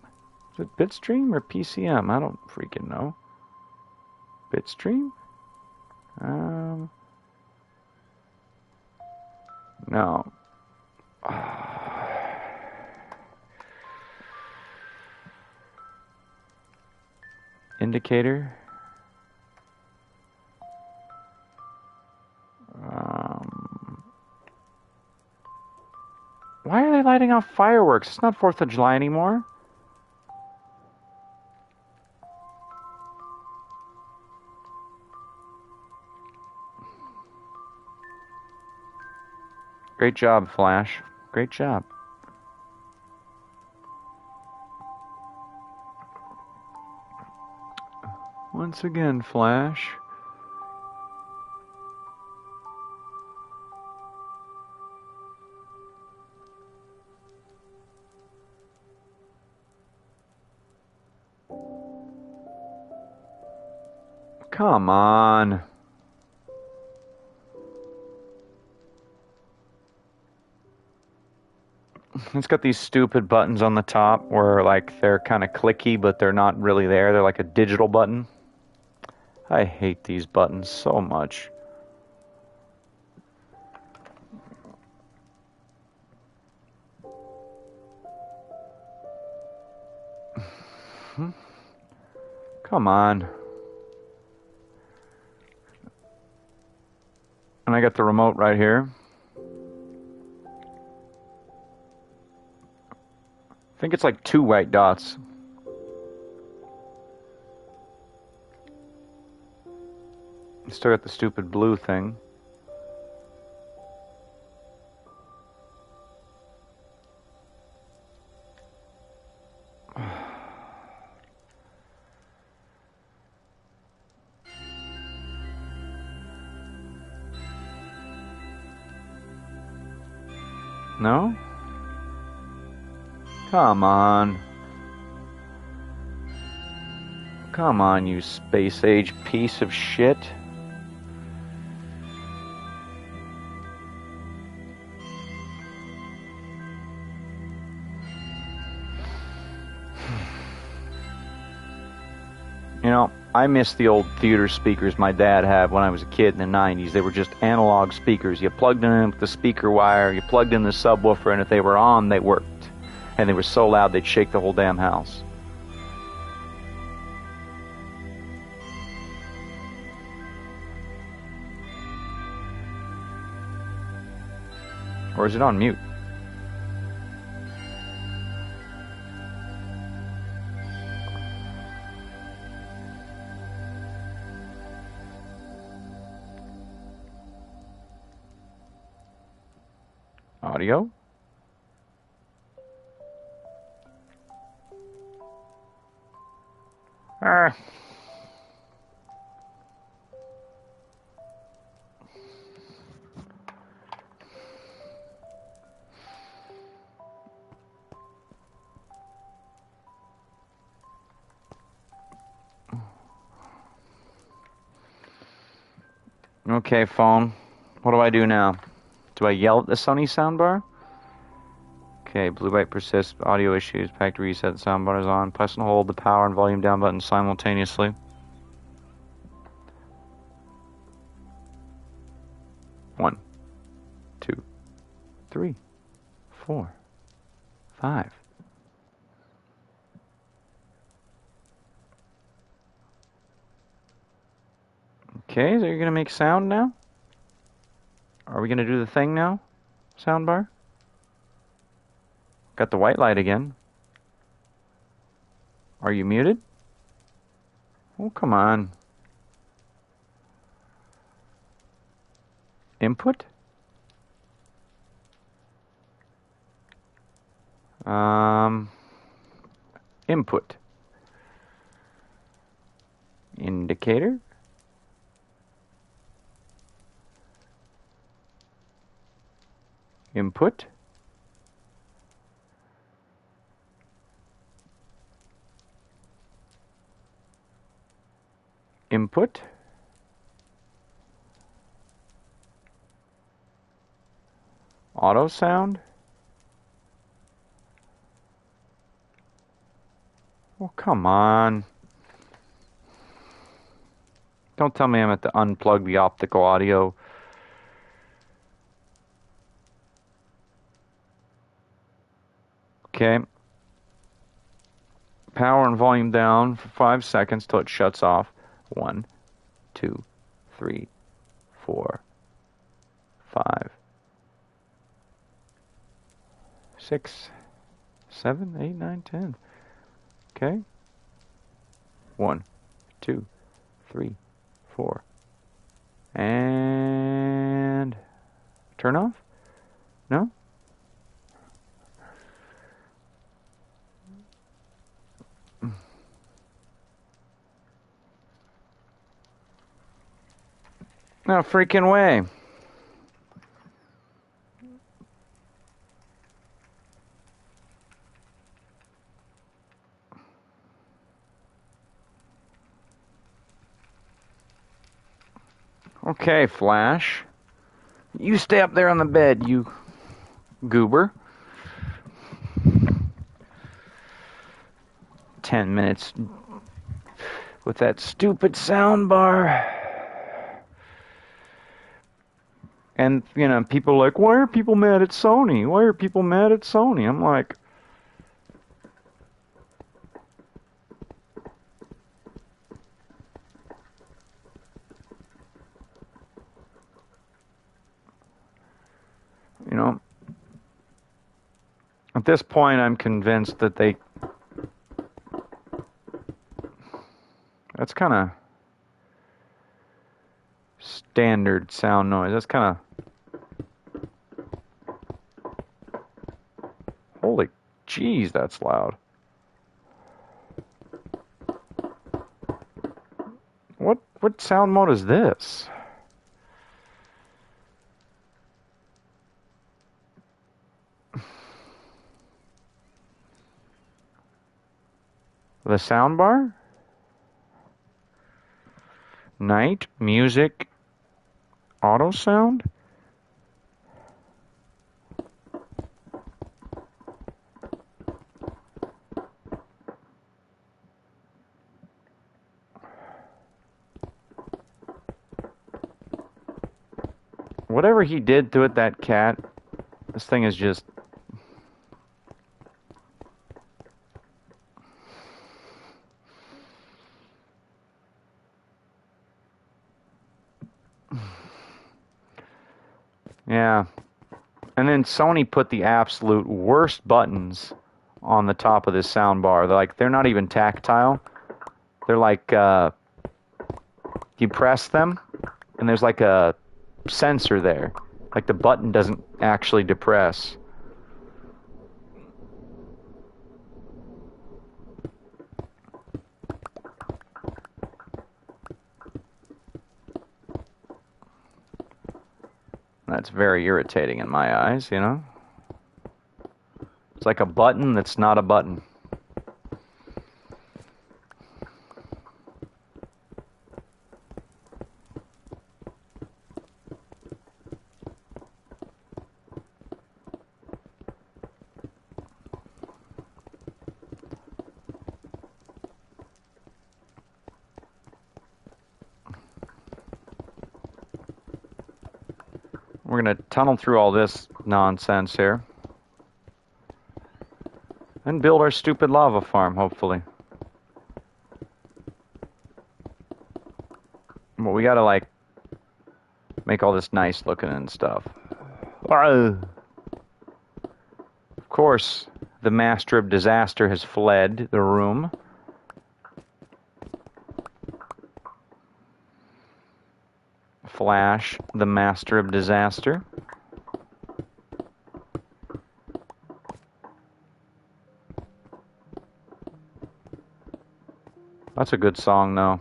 Is it bitstream or PCM? I don't freaking know. Bitstream? No. Indicator. Why are they lighting off fireworks? It's not 4th of July anymore. Great job, Flash. Great job. Once again, Flash. Come on. It's got these stupid buttons on the top where, like, they're kind of clicky, but they're not really there. They're like a digital button. I hate these buttons so much. Come on. And I got the remote right here. I think it's like 2 white dots. Still got the stupid blue thing. No? Come on. Come on, you space-age piece of shit. You know, I miss the old theater speakers my dad had when I was a kid in the 90s. They were just analog speakers. You plugged them in with the speaker wire, you plugged in the subwoofer, and if they were on, they worked. And they were so loud they'd shake the whole damn house. Or is it on mute? Audio? Ah. Okay, phone. What do I do now? Do I yell at the Sony soundbar? Okay, blue light persists, audio issues, pack to reset, the soundbar is on. Press and hold the power and volume down buttons simultaneously. One, 2, 3, 4, 5. Okay, so you're gonna make sound now? Are we gonna do the thing now? Soundbar? Got the white light again. Are you muted? Oh, come on. Input? Input. Indicator? Input? Input? Auto sound? Oh, come on. Don't tell me I'm at to unplug the optical audio. Okay. Power and volume down for 5 seconds till it shuts off. 1, 2, 3, 4, 5, 6, 7, 8, 9, 10. Okay. 1, 2, 3, 4. And turn off? No? No freaking way. Okay, Flash. You stay up there on the bed, you goober. 10 minutes with that stupid sound bar. And, you know, people are like, why are people mad at Sony? Why are people mad at Sony? I'm like, you know, at this point, I'm convinced that that's kind of standard sound noise. That's kind of, holy jeez, that's loud. What sound mode is this? The sound bar? Night, music, auto sound? Whatever he did to it, that cat, this thing is just... Yeah. And then Sony put the absolute worst buttons on the top of this sound bar. They're not even tactile. They're like, you press them, and there's like a sensor there. Like the button doesn't actually depress. That's very irritating in my eyes, you know? It's like a button that's not a button. We're going to tunnel through all this nonsense here. And build our stupid lava farm, hopefully. But we gotta, like, make all this nice looking and stuff. Of course, the master of disaster has fled the room. Flash, the master of disaster. That's a good song, though.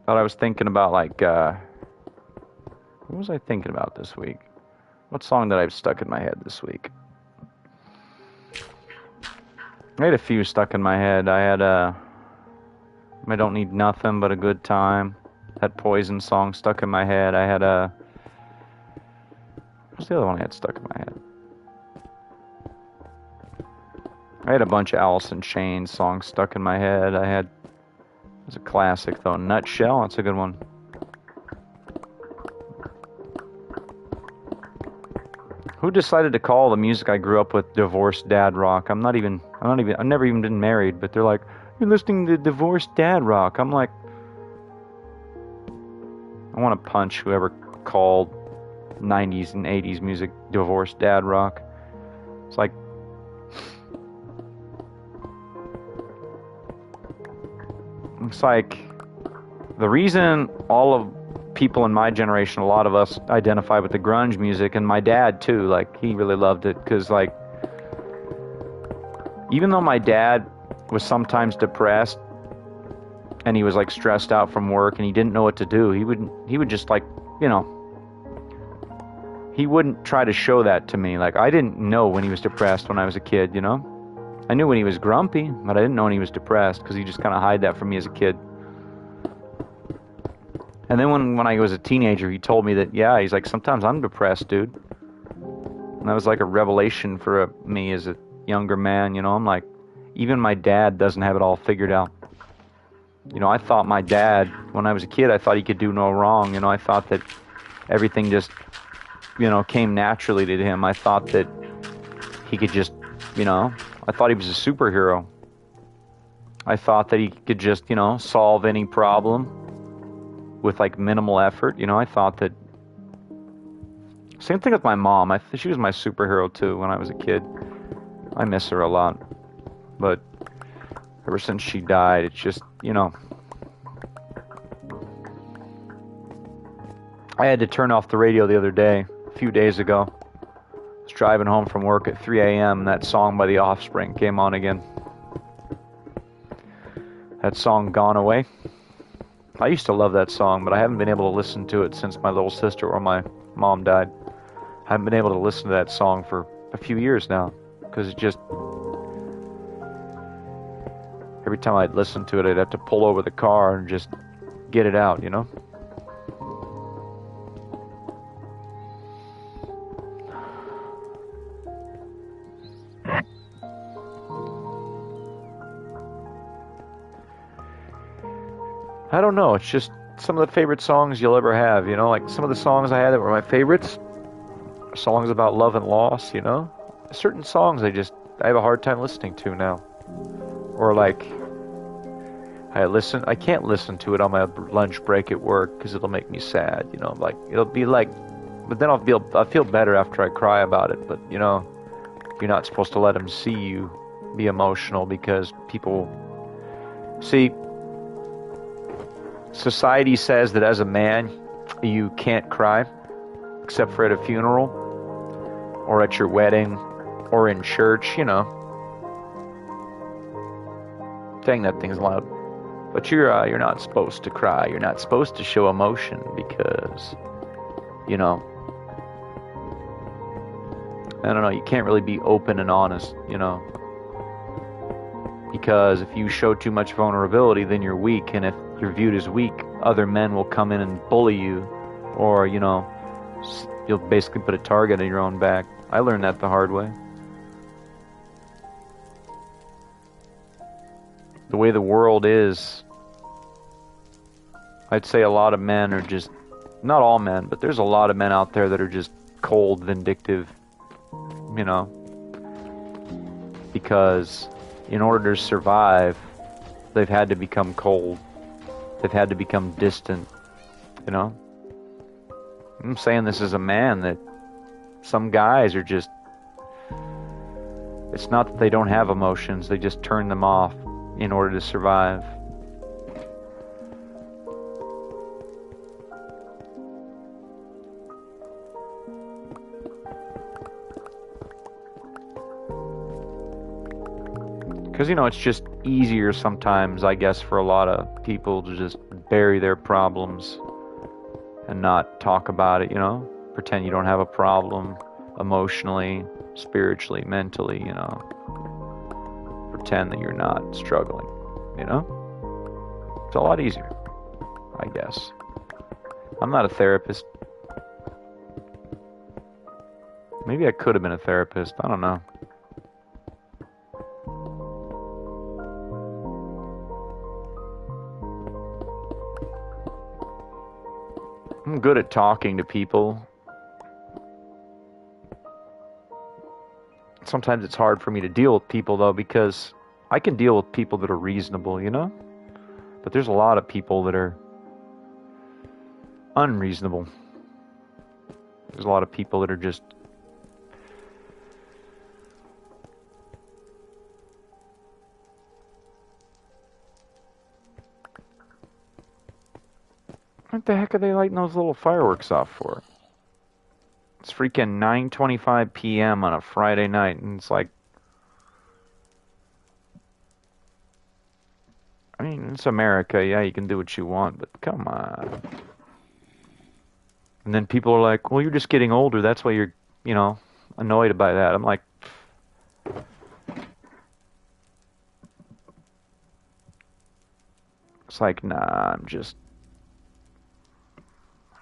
Thought I was thinking about, like, what was I thinking about this week? What song did I have stuck in my head this week? I had a few stuck in my head. I had I Don't Need Nothing But a Good Time. That Poison song stuck in my head. I had what's the other one I had stuck in my head? I had a bunch of Alice in Chains songs stuck in my head. It was a classic, though. Nutshell, that's a good one. Who decided to call the music I grew up with divorced dad rock? I've never even been married, but they're like, you're listening to divorced dad rock. I'm like, I want to punch whoever called 90s and 80s music divorced dad rock. It's like, the reason all of people in my generation, a lot of us identify with the grunge music, and my dad too, like, he really loved it, because, like, even though my dad was sometimes depressed, and he was, like, stressed out from work, and he didn't know what to do, he would just, like, you know, he wouldn't try to show that to me. Like, I didn't know when he was depressed when I was a kid, you know? I knew when he was grumpy, but I didn't know when he was depressed, because he just kind of hid that from me as a kid. And then when I was a teenager, he told me that, yeah, he's like, sometimes I'm depressed, dude. And that was like a revelation for me as a younger man, you know? I'm like, even my dad doesn't have it all figured out. You know, I thought my dad, when I was a kid, I thought he could do no wrong. You know, I thought that everything just, you know, came naturally to him. I thought that he could just, you know, I thought he was a superhero. I thought that he could just, you know, solve any problem with, like, minimal effort. You know, I thought that... Same thing with my mom. She was my superhero, too, when I was a kid. I miss her a lot. But ever since she died, it's just, you know... I had to turn off the radio the other day, a few days ago. I was driving home from work at 3 a.m. and that song by The Offspring came on again. That song, Gone Away. I used to love that song, but I haven't been able to listen to it since my little sister or my mom died. I haven't been able to listen to that song for a few years now, because it just... Every time I'd listen to it, I'd have to pull over the car and just get it out, you know? I don't know, it's just some of the favorite songs you'll ever have, you know? Like, some of the songs I had that were my favorites, songs about love and loss, you know? Certain songs I have a hard time listening to now. Or like, I can't listen to it on my lunch break at work because it'll make me sad, you know? Like, it'll be like, but then I'll feel better after I cry about it, but you know, you're not supposed to let them see you be emotional because people, see, society says that as a man, you can't cry except for at a funeral or at your wedding or in church, you know. Saying that thing's loud. But you're not supposed to cry. You're not supposed to show emotion because, you know, I don't know, you can't really be open and honest, you know. Because if you show too much vulnerability, then you're weak. And if you're viewed as weak, other men will come in and bully you. Or, you know, you'll basically put a target on your own back. I learned that the hard way. The way the world is, I'd say a lot of men are just, not all men, but there's a lot of men out there that are just cold, vindictive, you know, because in order to survive, they've had to become cold. They've had to become distant, you know. I'm saying this as a man that some guys are just, it's not that they don't have emotions, they just turn them off in order to survive. Because, you know, it's just easier sometimes, I guess, for a lot of people to just bury their problems and not talk about it, you know? Pretend you don't have a problem emotionally, spiritually, mentally, you know? Pretend that you're not struggling, you know? It's a lot easier, I guess. I'm not a therapist. Maybe I could have been a therapist, I don't know. I'm good at talking to people. Sometimes it's hard for me to deal with people, though, because I can deal with people that are reasonable, you know? But there's a lot of people that are unreasonable. There's a lot of people that are just what the heck are they lighting those little fireworks off for? It's freaking 9:25 p.m. on a Friday night, and it's like, I mean, it's America, yeah, you can do what you want, but come on. And then people are like, well, you're just getting older, that's why you're, you know, annoyed by that. I'm like, it's like, nah,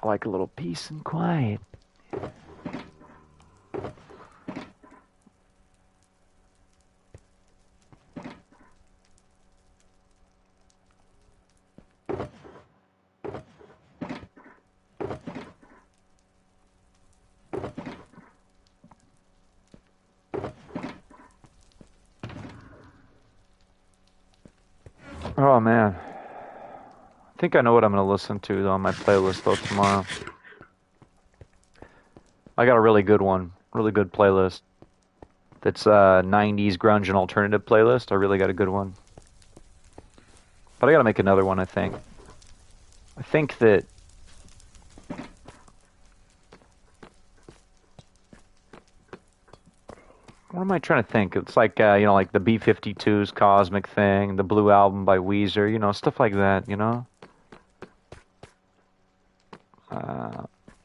I like a little peace and quiet. Oh man, I think I know what I'm going to listen to though on my playlist though tomorrow. I got a really good one, really good playlist. That's 90s grunge and alternative playlist. I really got a good one. But I got to make another one, I think. I think that what am I trying to think? It's like, you know, like the B-52's Cosmic Thing, the Blue Album by Weezer, you know, stuff like that, you know?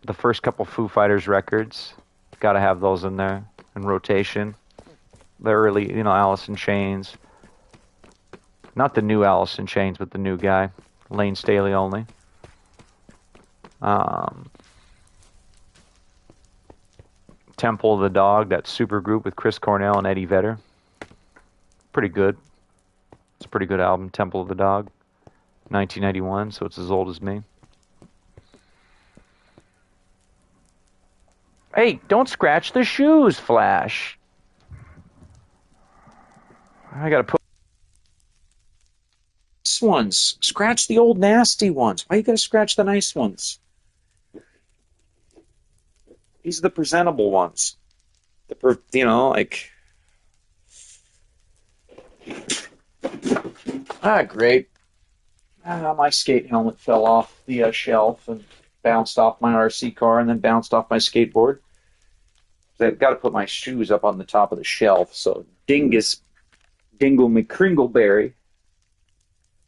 The first couple Foo Fighters records, gotta have those in there, in rotation. The early, you know, Alice in Chains. Not the new Alice in Chains, but the new guy. Lane Staley only. Temple of the Dog, that super group with Chris Cornell and Eddie Vedder. Pretty good. It's a pretty good album, Temple of the Dog. 1991, so it's as old as me. Hey, don't scratch the shoes, Flash. I gotta put. Nice ones. Scratch the old nasty ones. Why you gotta scratch the nice ones? These are the presentable ones. Like great. My skate helmet fell off the shelf and bounced off my RC car and then bounced off my skateboard. I've got to put my shoes up on the top of the shelf. So Dingle McCringleberry.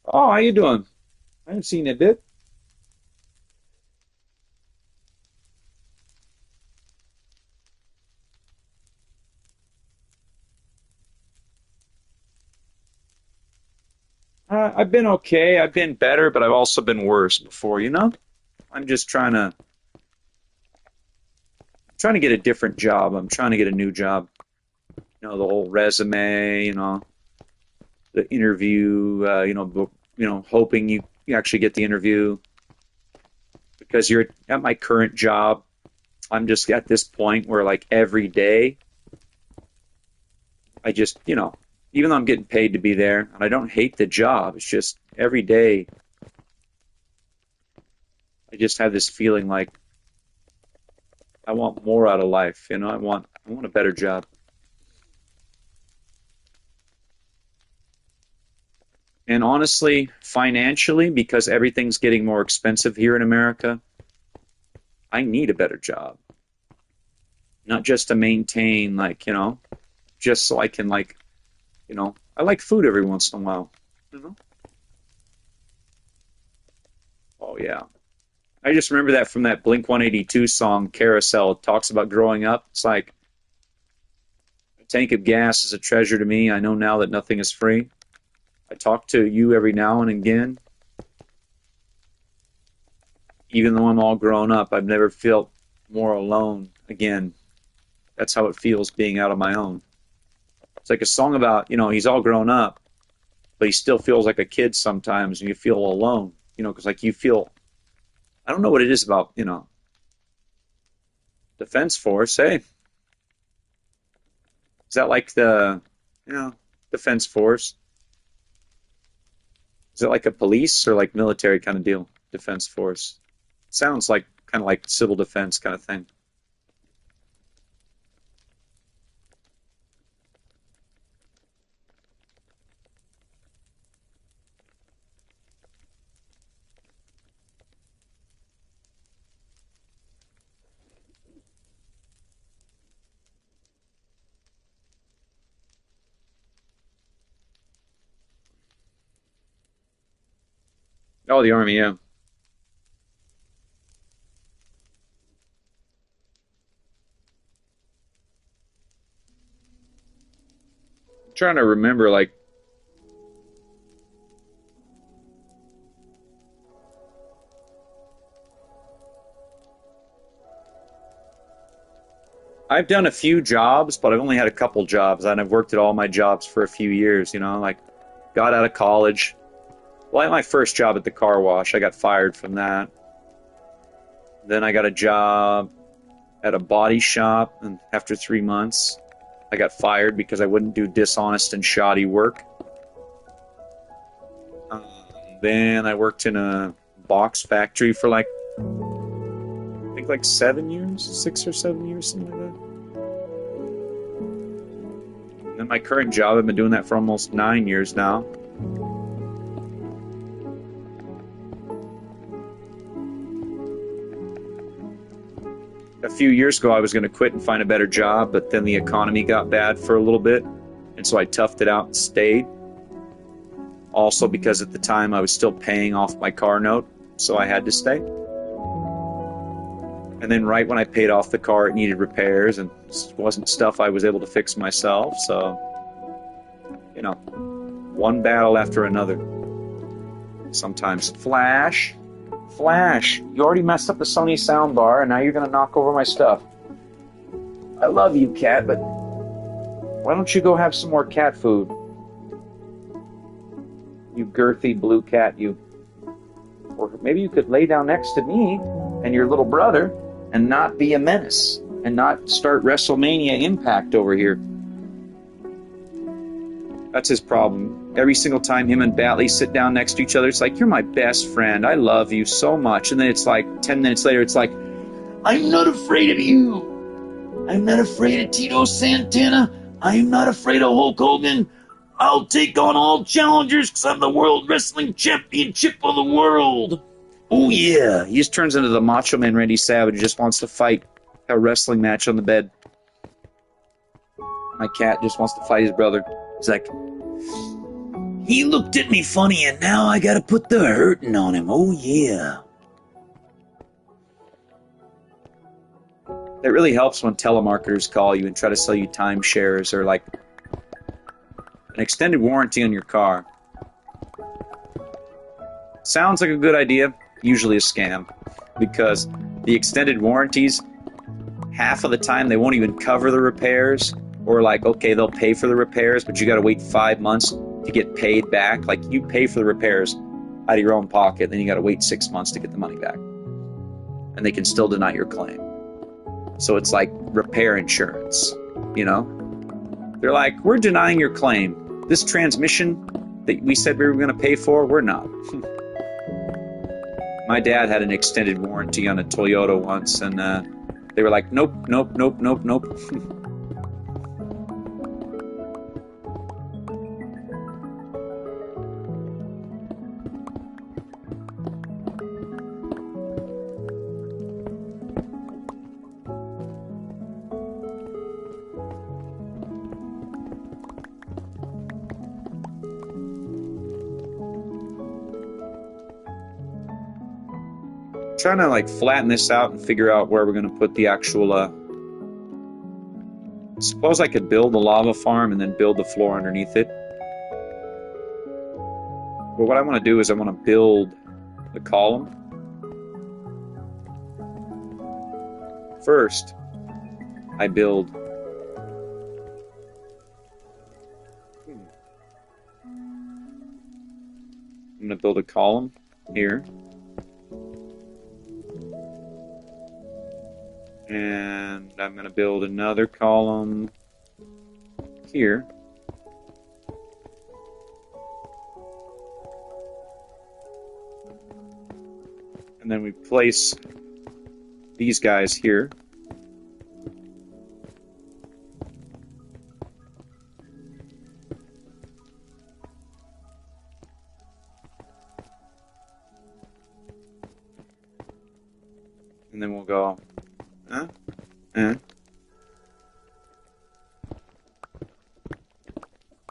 Oh, how you doing? I haven't seen you a bit. I've been okay. I've been better, but I've also been worse before, you know? I'm just trying to get a different job. I'm trying to get a new job. You know, the whole resume, the interview, hoping you actually get the interview because you're at my current job. I'm just at this point where like every day I just, even though I'm getting paid to be there and I don't hate the job, it's just every day I just have this feeling like I want more out of life, I want a better job. And honestly, financially, because everything's getting more expensive here in America, I need a better job. Not just to maintain, just so I can, I like food every once in a while. You know? Oh, yeah. I just remember that from that Blink 182 song, Carousel. It talks about growing up. It's like, a tank of gas is a treasure to me. I know now that nothing is free. I talk to you every now and again. Even though I'm all grown up, I've never felt more alone again. That's how it feels being out on my own. It's like a song about, he's all grown up, but he still feels like a kid sometimes, and you feel alone, because like you feel, I don't know what it is about, Defense Force. Hey, is that like Defense Force? Is it like a police or like military kind of deal? Defense Force. Sounds like kind of like civil defense kind of thing. Oh, the Army, yeah. I'm trying to remember, like, I've done a few jobs, but I've only had a couple jobs, and I've worked at all my jobs for a few years, like got out of college. Well, I had my first job at the car wash. I got fired from that. Then I got a job at a body shop, and after 3 months, I got fired because I wouldn't do dishonest and shoddy work. Um, then I worked in a box factory for I think like 7 years, 6 or 7 years, something like that. And then my current job, I've been doing that for almost 9 years now. A few years ago, I was going to quit and find a better job, but then the economy got bad for a little bit, and so I toughed it out and stayed. Also, because at the time I was still paying off my car note, so I had to stay. And then right when I paid off the car, it needed repairs, and it wasn't stuff I was able to fix myself, so, one battle after another. Sometimes. Flash, you already messed up the Sony soundbar, and now you're going to knock over my stuff. I love you, cat, but why don't you go have some more cat food? You girthy blue cat, you. Or maybe you could lay down next to me and your little brother and not be a menace and not start WrestleMania Impact over here. That's his problem. Every single time him and Batley sit down next to each other, it's like, you're my best friend. I love you so much. And then it's like 10 minutes later, it's like, I'm not afraid of you. I'm not afraid of Tito Santana. I'm not afraid of Hulk Hogan. I'll take on all challengers because I'm the World Wrestling Championship of the world. Oh, yeah. He just turns into the Macho Man Randy Savage and just wants to fight a wrestling match on the bed. My cat just wants to fight his brother. He's like, he looked at me funny and now I gotta put the hurting on him. Oh, yeah. It really helps when telemarketers call you and try to sell you timeshares or like an extended warranty on your car. Sounds like a good idea, usually a scam, because the extended warranties, half of the time they won't even cover the repairs, or like, okay, they'll pay for the repairs, but you gotta wait 5 months to get paid back. Like, you pay for the repairs out of your own pocket, then you gotta wait 6 months to get the money back. And they can still deny your claim. So it's like repair insurance, you know? They're like, we're denying your claim. This transmission that we said we were going to pay for, we're not. My dad had an extended warranty on a Toyota once, and they were like, nope, nope, nope, nope, nope. Trying to like flatten this out and figure out where we're going to put the actual suppose I could build a lava farm and then build the floor underneath it. But what I want to do is I want to build the column first. I build I'm going to build a column here. And I'm going to build another column here. And then we place these guys here. And then we'll go,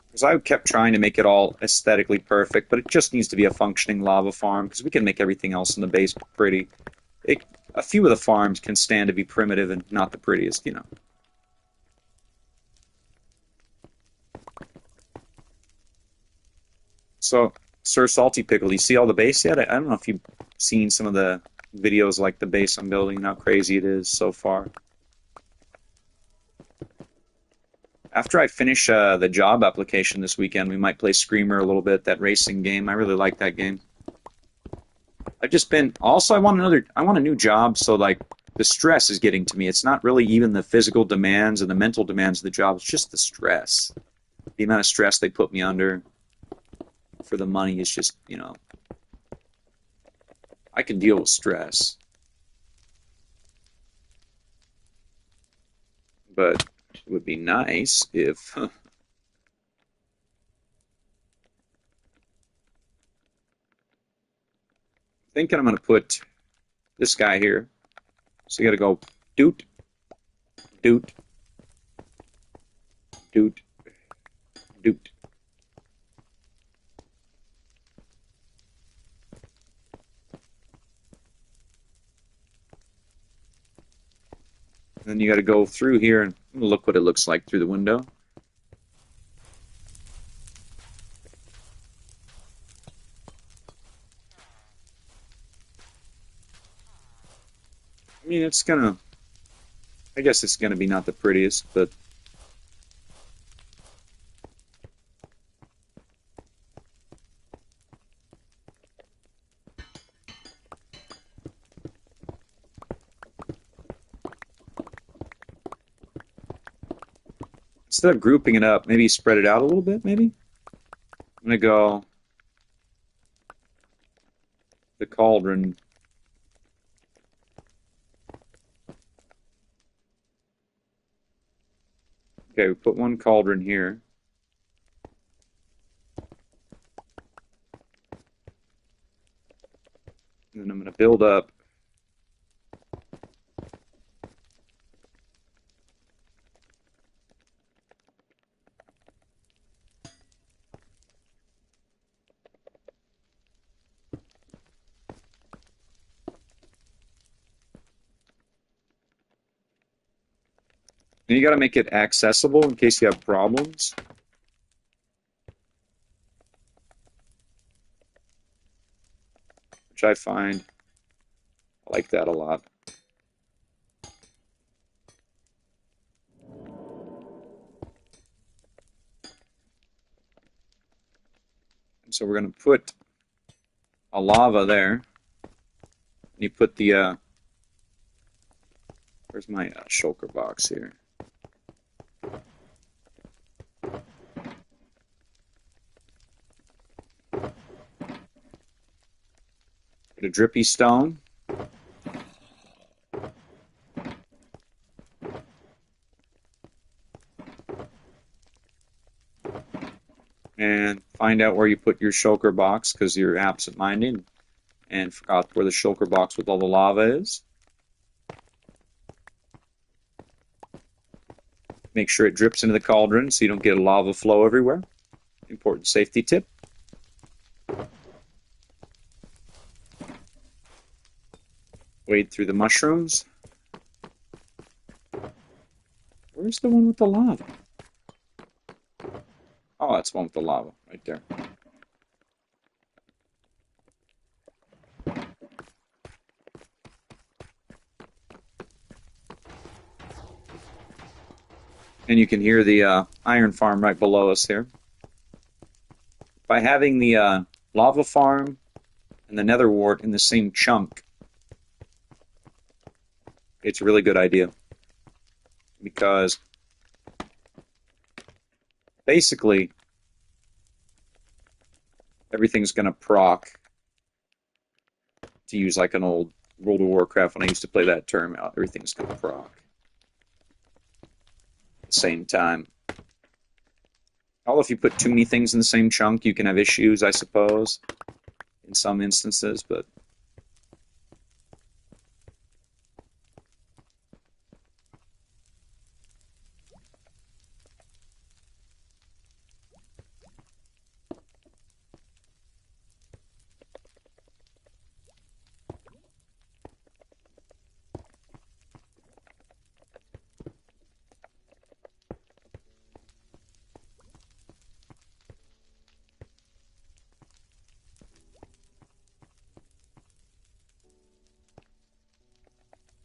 Because I kept trying to make it all aesthetically perfect, but it just needs to be a functioning lava farm, because we can make everything else in the base pretty. A few of the farms can stand to be primitive and not the prettiest, you know. So, Sir Salty Pickle, do you see all the base yet? I don't know if you've seen some of the videos like the base I'm building and how crazy it is so far. After I finish the job application this weekend, we might play Screamer a little bit, that racing game. I really like that game. I've just been, also I want a new job, so like the stress is getting to me. It's not really even the physical demands and the mental demands of the job, it's just the stress. The amount of stress they put me under for the money is just, you know, I can deal with stress. But it would be nice if thinking I'm going to put this guy here. So you got to go doot, doot, doot, doot. And then you got to go through here and look what it looks like through the window. I mean, I guess it's gonna be not the prettiest, but instead of grouping it up, maybe spread it out a little bit, maybe? I'm gonna go the cauldron. Okay, we put one cauldron here. And then I'm gonna build up. And you gotta make it accessible in case you have problems. Which I find I like that a lot. And so we're going to put a lava there. You put the, where's my shulker box here? Put a drippy stone. And find out where you put your shulker box because you're absent-minded and forgot where the shulker box with all the lava is. Make sure it drips into the cauldron so you don't get a lava flow everywhere. Important safety tip. Wade through the mushrooms. Where's the one with the lava? Oh, that's the one with the lava right there. And you can hear the iron farm right below us here. By having the lava farm and the nether wart in the same chunk, it's a really good idea. Because basically, everything's going to proc, to use like an old World of Warcraft when I used to play that term out. Everything's going to proc at the same time. Although if you put too many things in the same chunk, you can have issues, I suppose, in some instances, but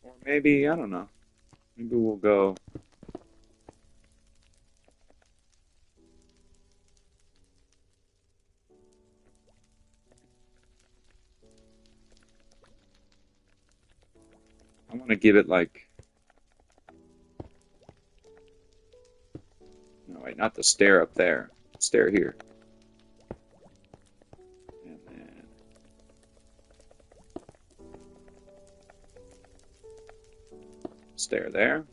or maybe, I don't know. Maybe we'll go. I want to give it like. No, wait, not the stair up there. Stair here. And then. Stair there.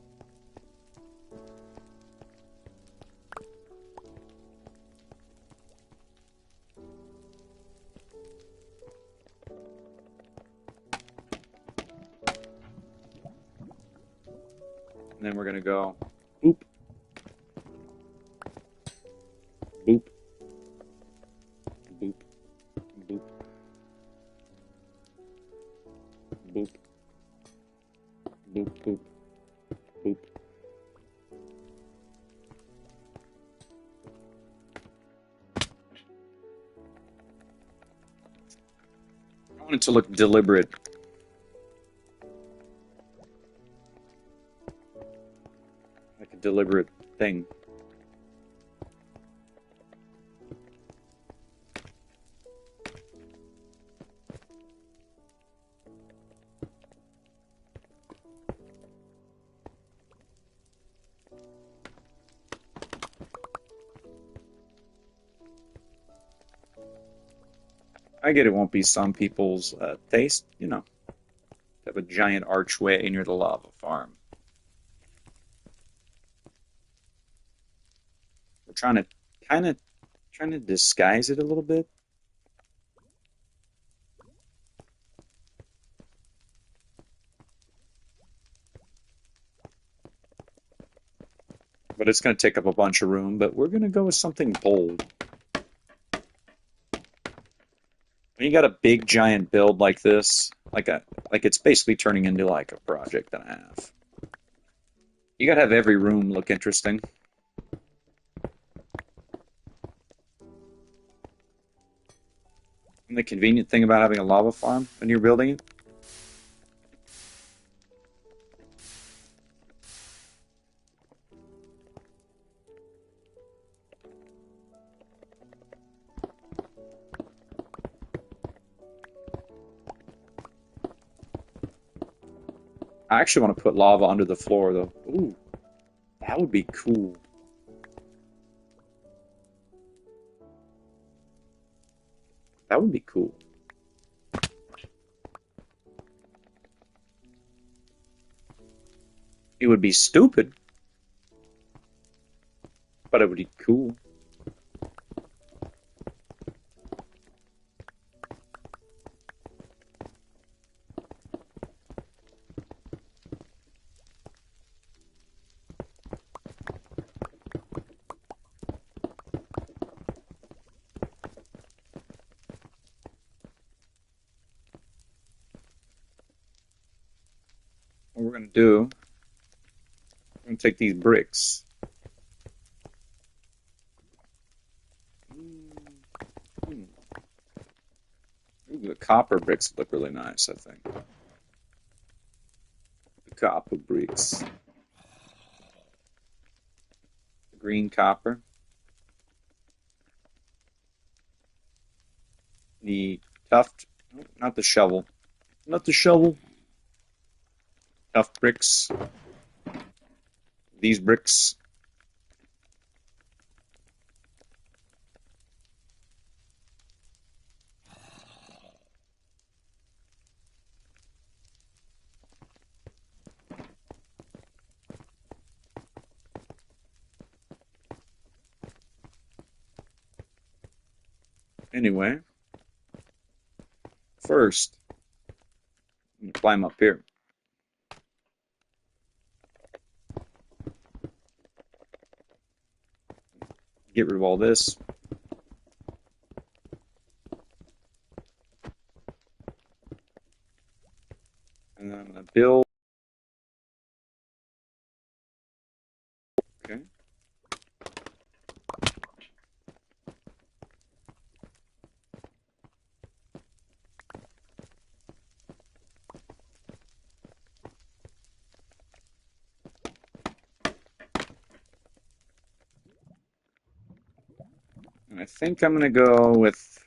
And then we're going to go boop, boop, boop, boop, boop, boop, boop, boop. I want it to look deliberate. Like a deliberate thing. I get it won't be some people's taste, have a giant archway near the lava farm. We're kind of disguise it a little bit. But it's going to take up a bunch of room. But we're going to go with something bold. When you got a big giant build like this, like it's basically turning into like a project and a half. You got to have every room look interesting. And the convenient thing about having a lava farm when you're building it. I actually want to put lava under the floor though. Ooh, that would be cool. That would be cool. It would be stupid, but it would be cool. What we're gonna do, we're gonna take these bricks. Hmm. Ooh, the copper bricks look really nice, I think. The copper bricks. Green copper. The tuft, not the shovel. Not the shovel. Tuft bricks. These bricks. Anyway, first, I'm gonna climb up here. Get rid of all this. And then I'm gonna build. Okay. And I think I'm gonna go with.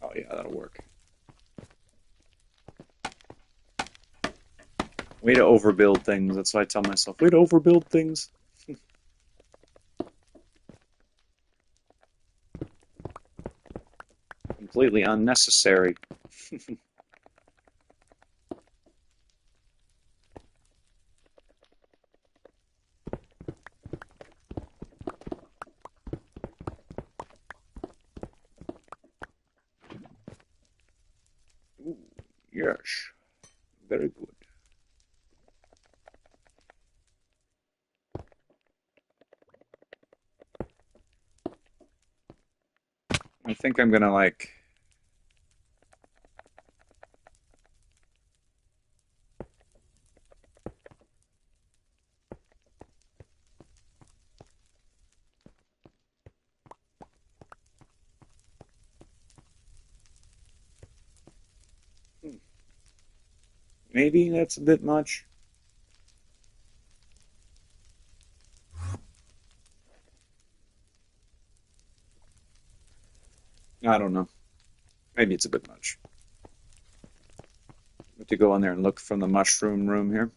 Oh yeah, that'll work. Way to overbuild things. That's what I tell myself. Way to overbuild things. Completely unnecessary. Ooh, yes. Very good. I think I'm gonna like. Hmm, maybe that's a bit much. I don't know. Maybe it's a bit much. have to go in there and look from the mushroom room here.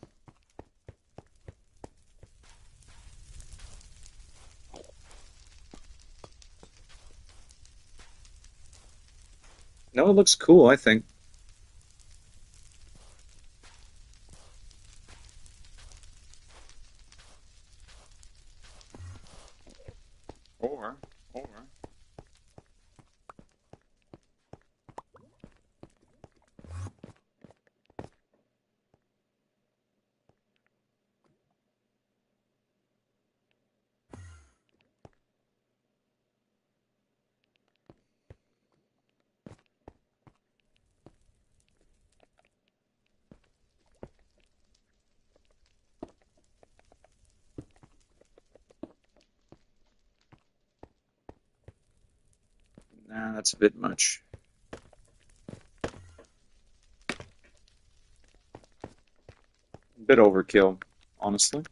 No, it looks cool, I think. Or, nah, that's a bit much. A bit overkill, honestly.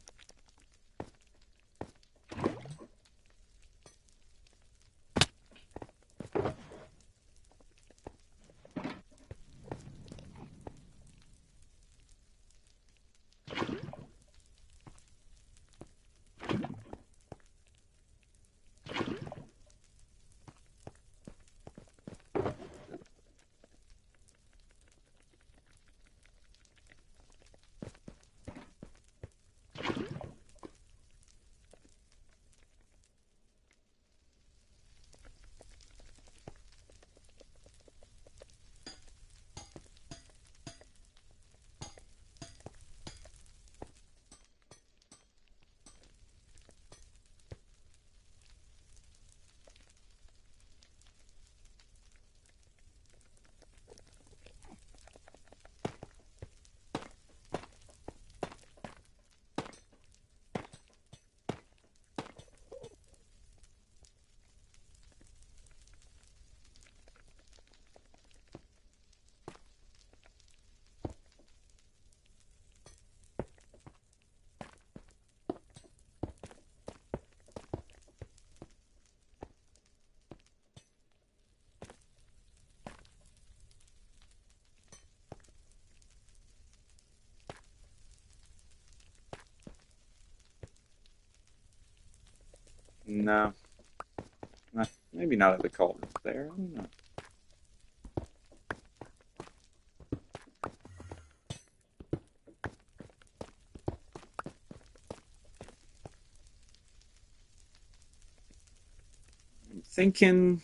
No, maybe not at the cauldron there. I don't know. I'm thinking.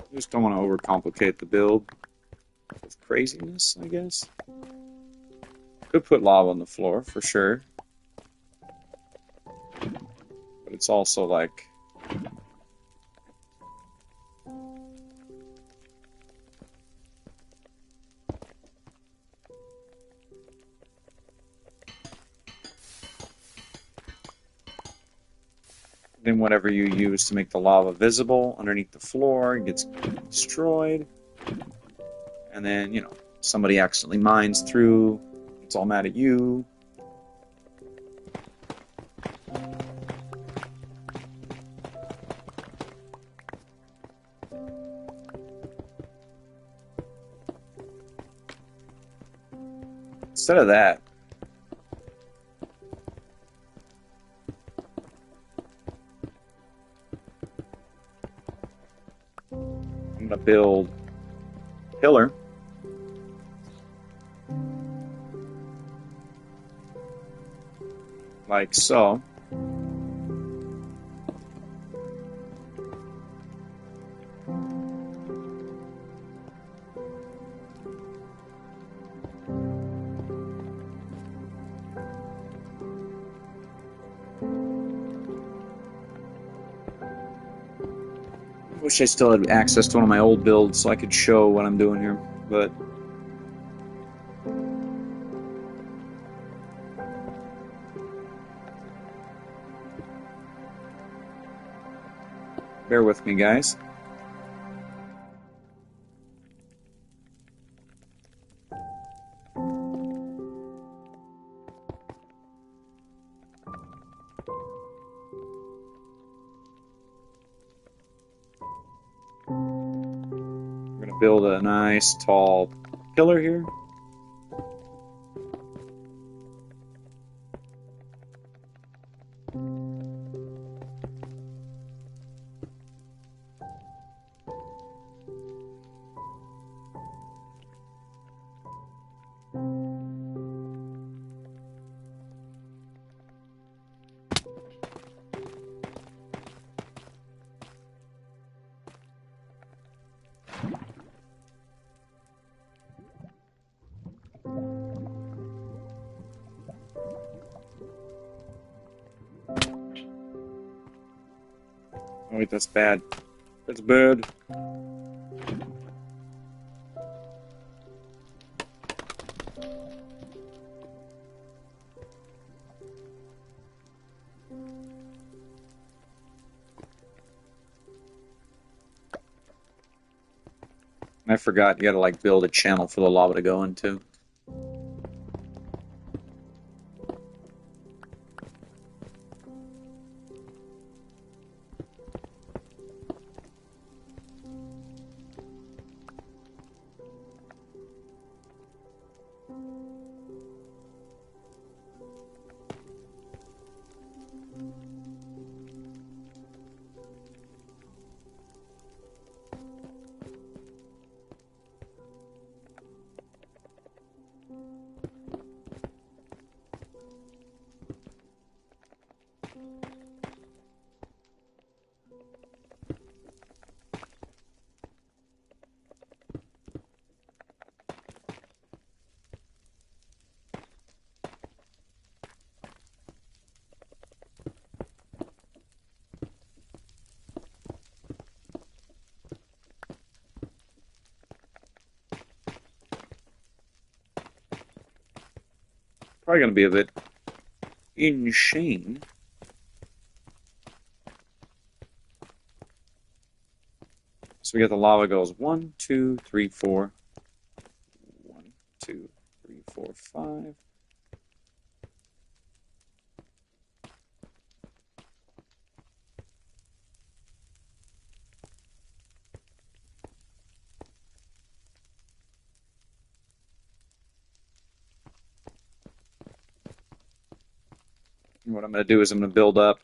I just don't want to overcomplicate the build with craziness, I guess. Could put lava on the floor for sure, but it's also like then whatever you use to make the lava visible underneath the floor gets destroyed, and then somebody accidentally mines through, it's all mad at you. Instead of that, I'm gonna build a pillar like so. Wish I still had access to one of my old builds so I could show what I'm doing here, but bear with me, guys. We're gonna build a nice tall pillar here. Oh wait, that's bad. That's bad. I forgot you gotta like build a channel for the lava to go into. Probably gonna be a bit insane. So we got the lava goes 1, 2, 3, 4. 1, 2, 3, 4, 5. And what I'm gonna do is I'm gonna build up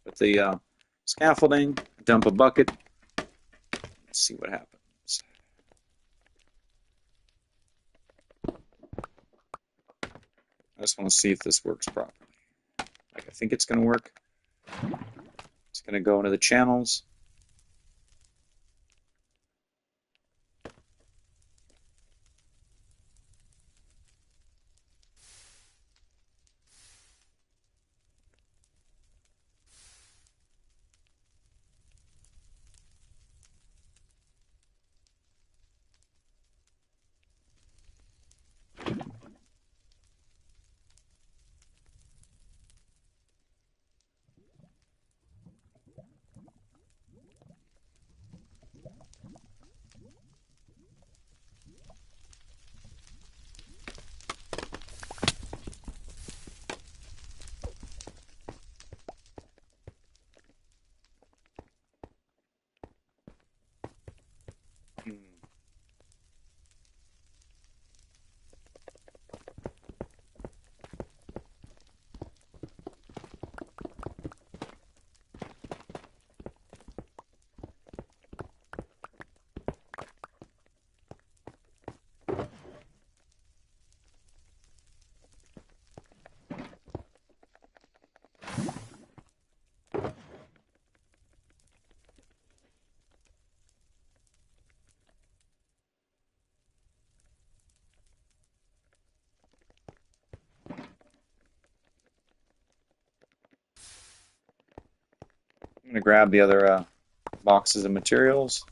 with the scaffolding, dump a bucket, let's see what happens. I just want to see if this works properly. Like I think it's gonna work. It's gonna go into the channels. Hmm. I'm gonna grab the other Boxes of materials.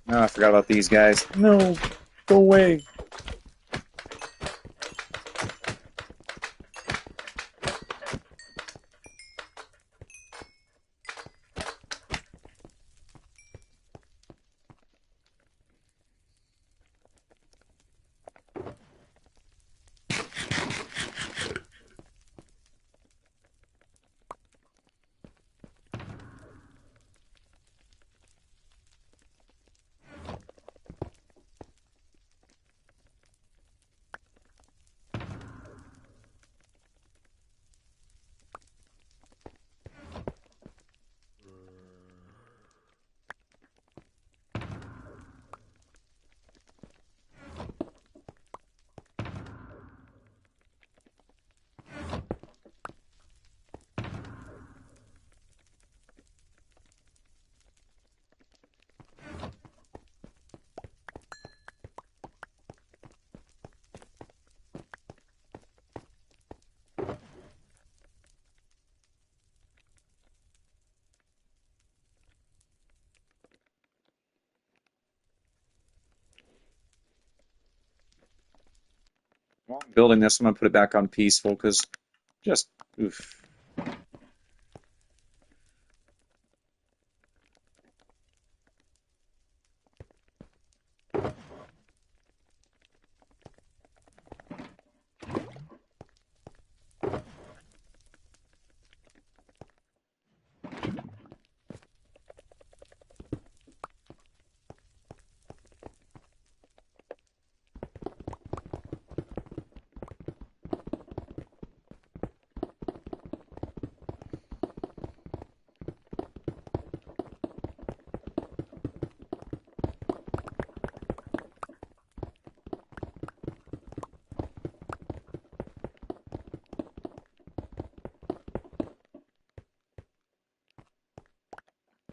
Oh, I forgot about these guys. No, go away. While I'm building this, I'm gonna put it back on peaceful because just oof.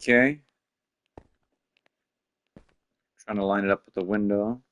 Okay. Trying to line it up with the window.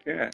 Okay.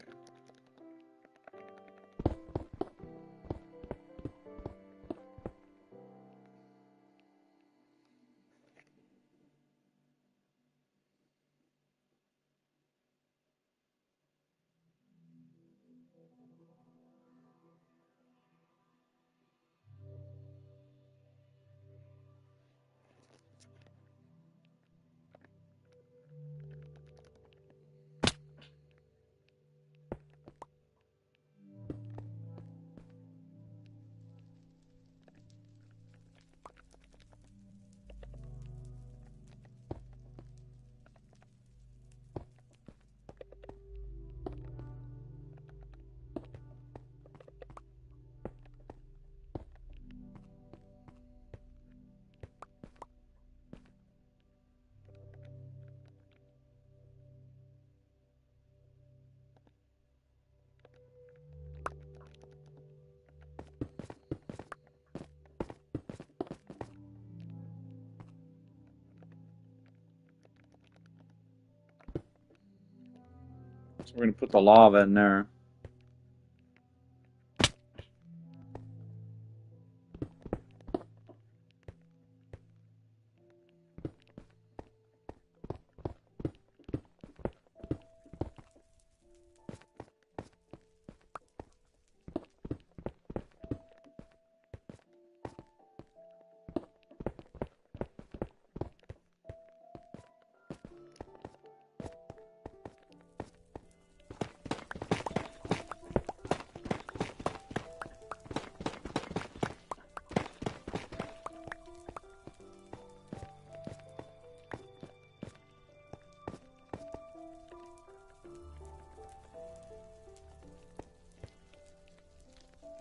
So we're gonna put the lava in there.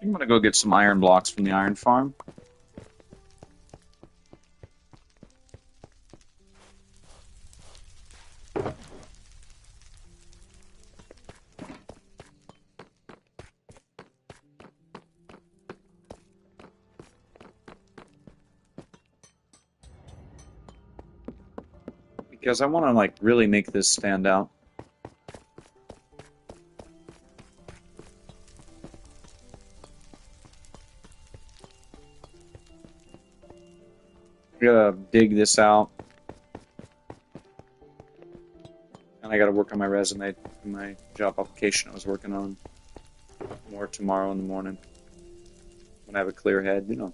I'm gonna go get some iron blocks from the iron farm. Because I want to like really make this stand out. I gotta dig this out, and I gotta work on my resume, my job application I was working on more tomorrow in the morning when I have a clear head, you know.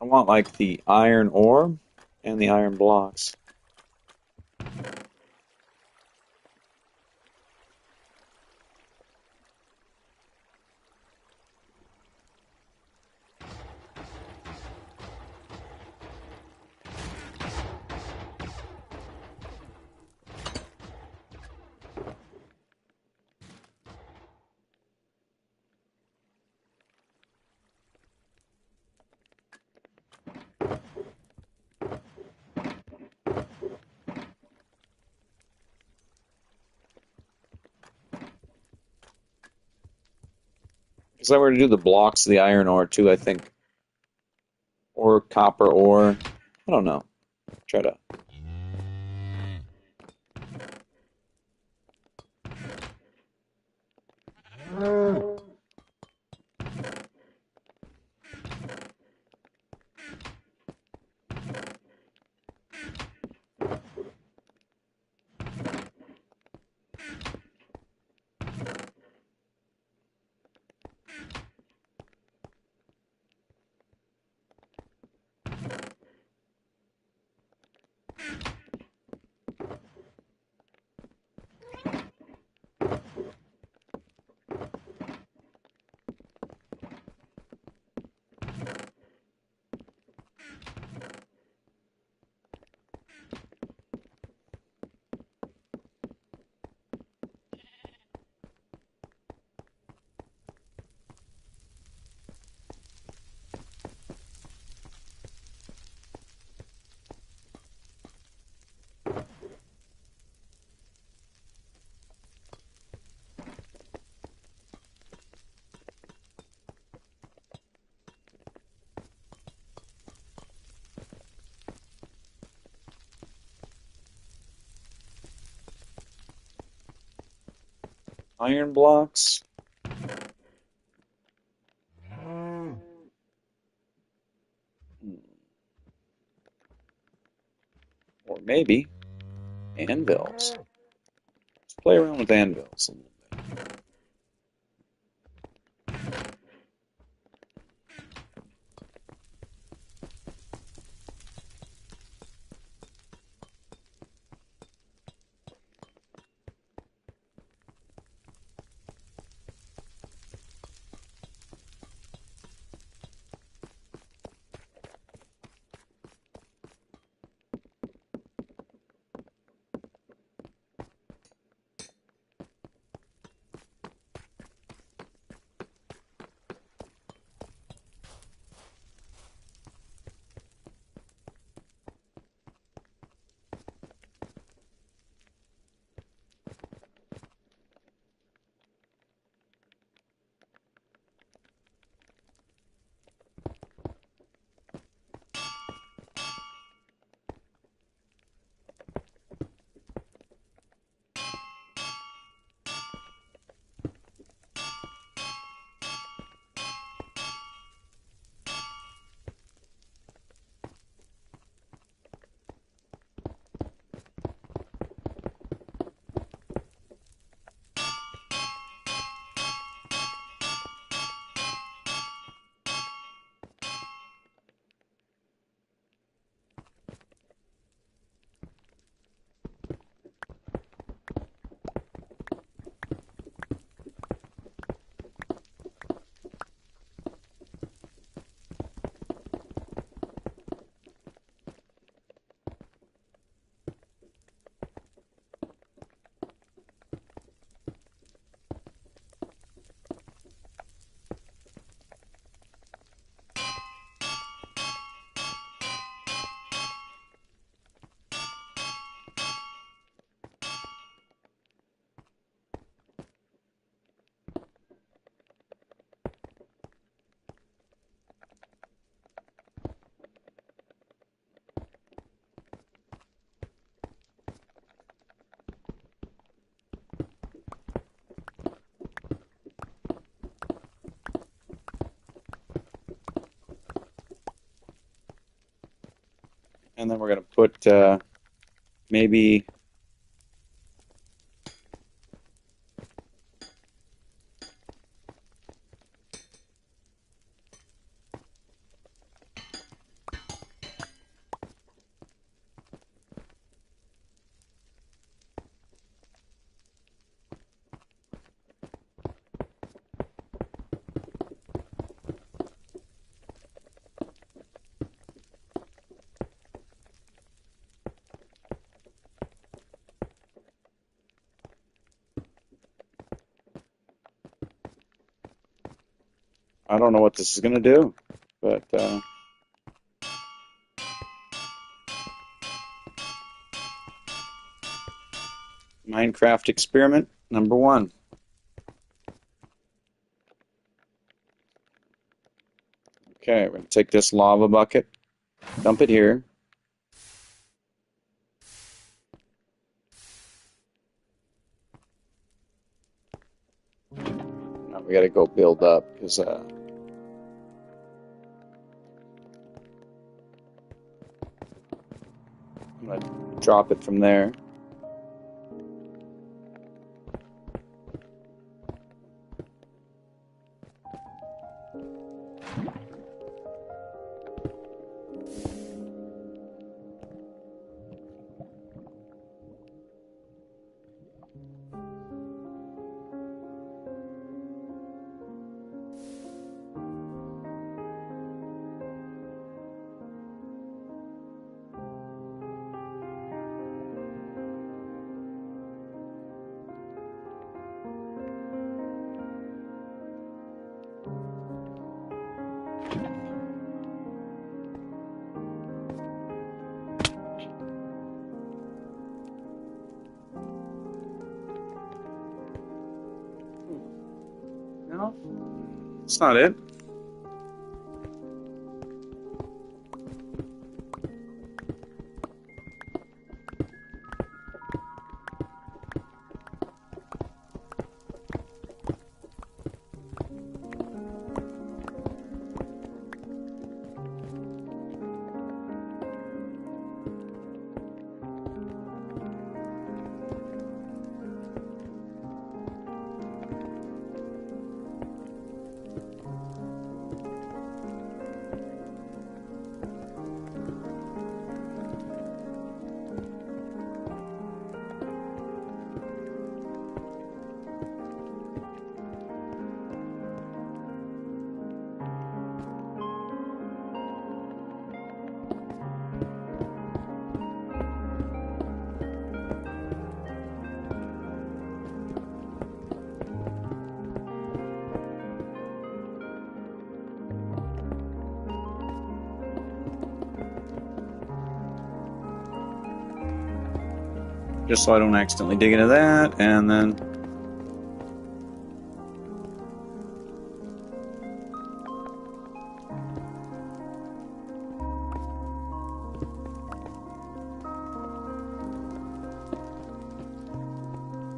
I want like the iron ore and the iron blocks. Because I were to do the blocks of the iron ore too, I think, or copper ore. I don't know. Try to. Iron blocks. Or maybe anvils. Let's play around with anvils a little bit. And then we're going to put maybe I don't know what this is going to do, but Minecraft experiment number one. Okay, we're going to take this lava bucket, dump it here. Now we got to go build up because I'm going to drop it from there. No, that's not it. Just so I don't accidentally dig into that, and then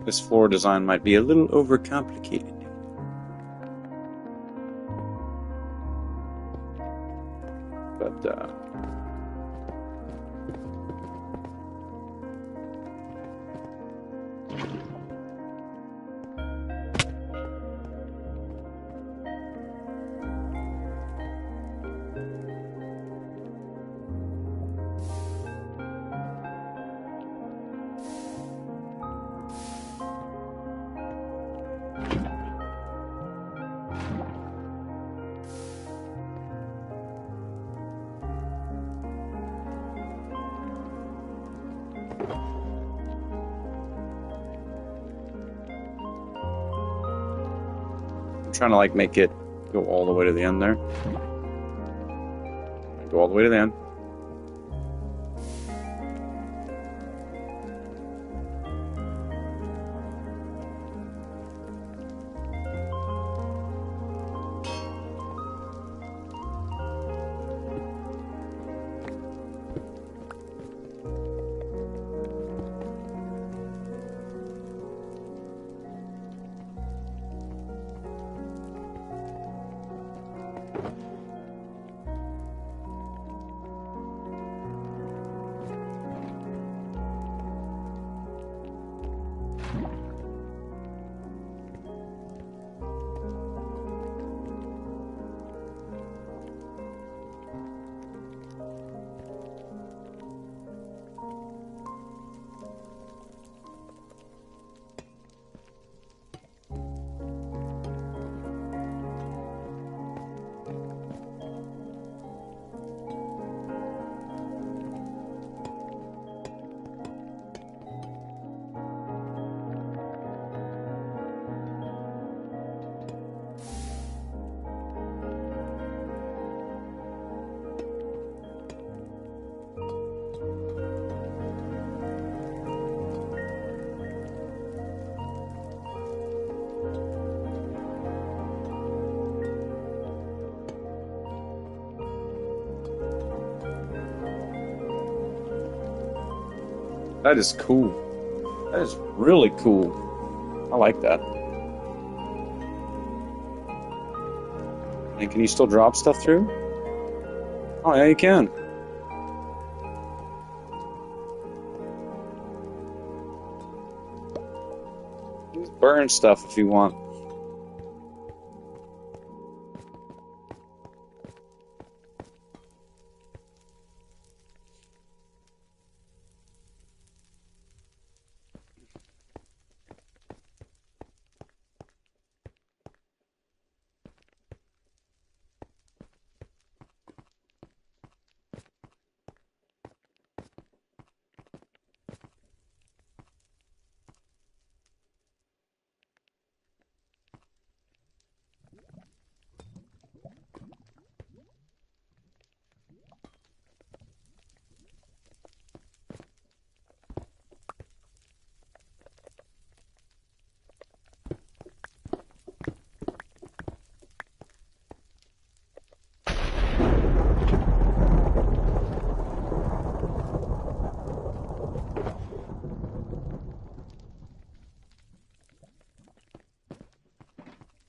this floor design might be a little overcomplicated. But I'm trying to like make it go all the way to the end there. Go all the way to the end. That is cool. That is really cool. I like that. And can you still drop stuff through? Oh yeah, you can. Just burn stuff if you want.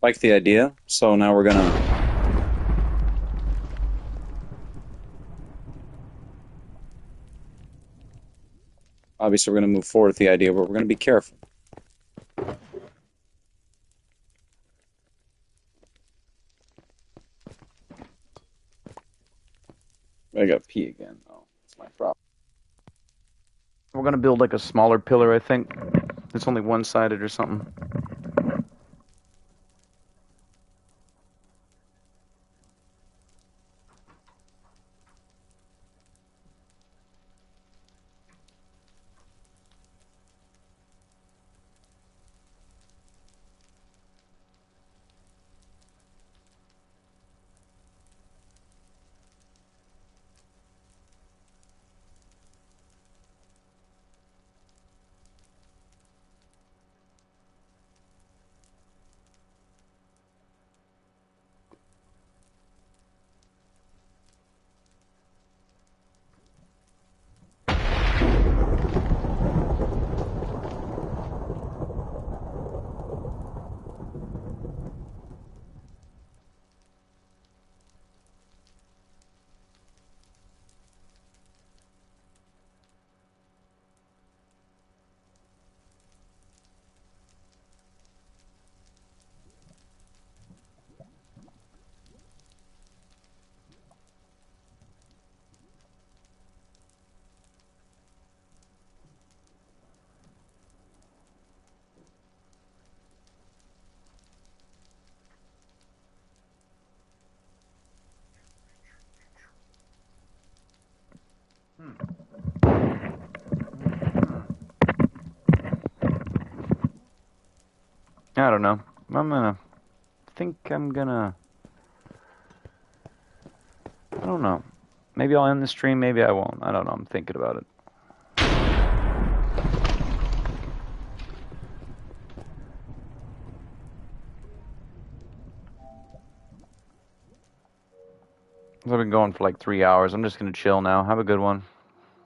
Like the idea. So now we're gonna obviously we're gonna move forward with the idea, but we're gonna be careful. I got pee again. Oh, that's my problem. We're gonna build like a smaller pillar, I think. It's only one-sided or something. I don't know. I don't know. Maybe I'll end the stream, maybe I won't. I don't know. I'm thinking about it. I've been going for like 3 hours. I'm just gonna chill now. Have a good one.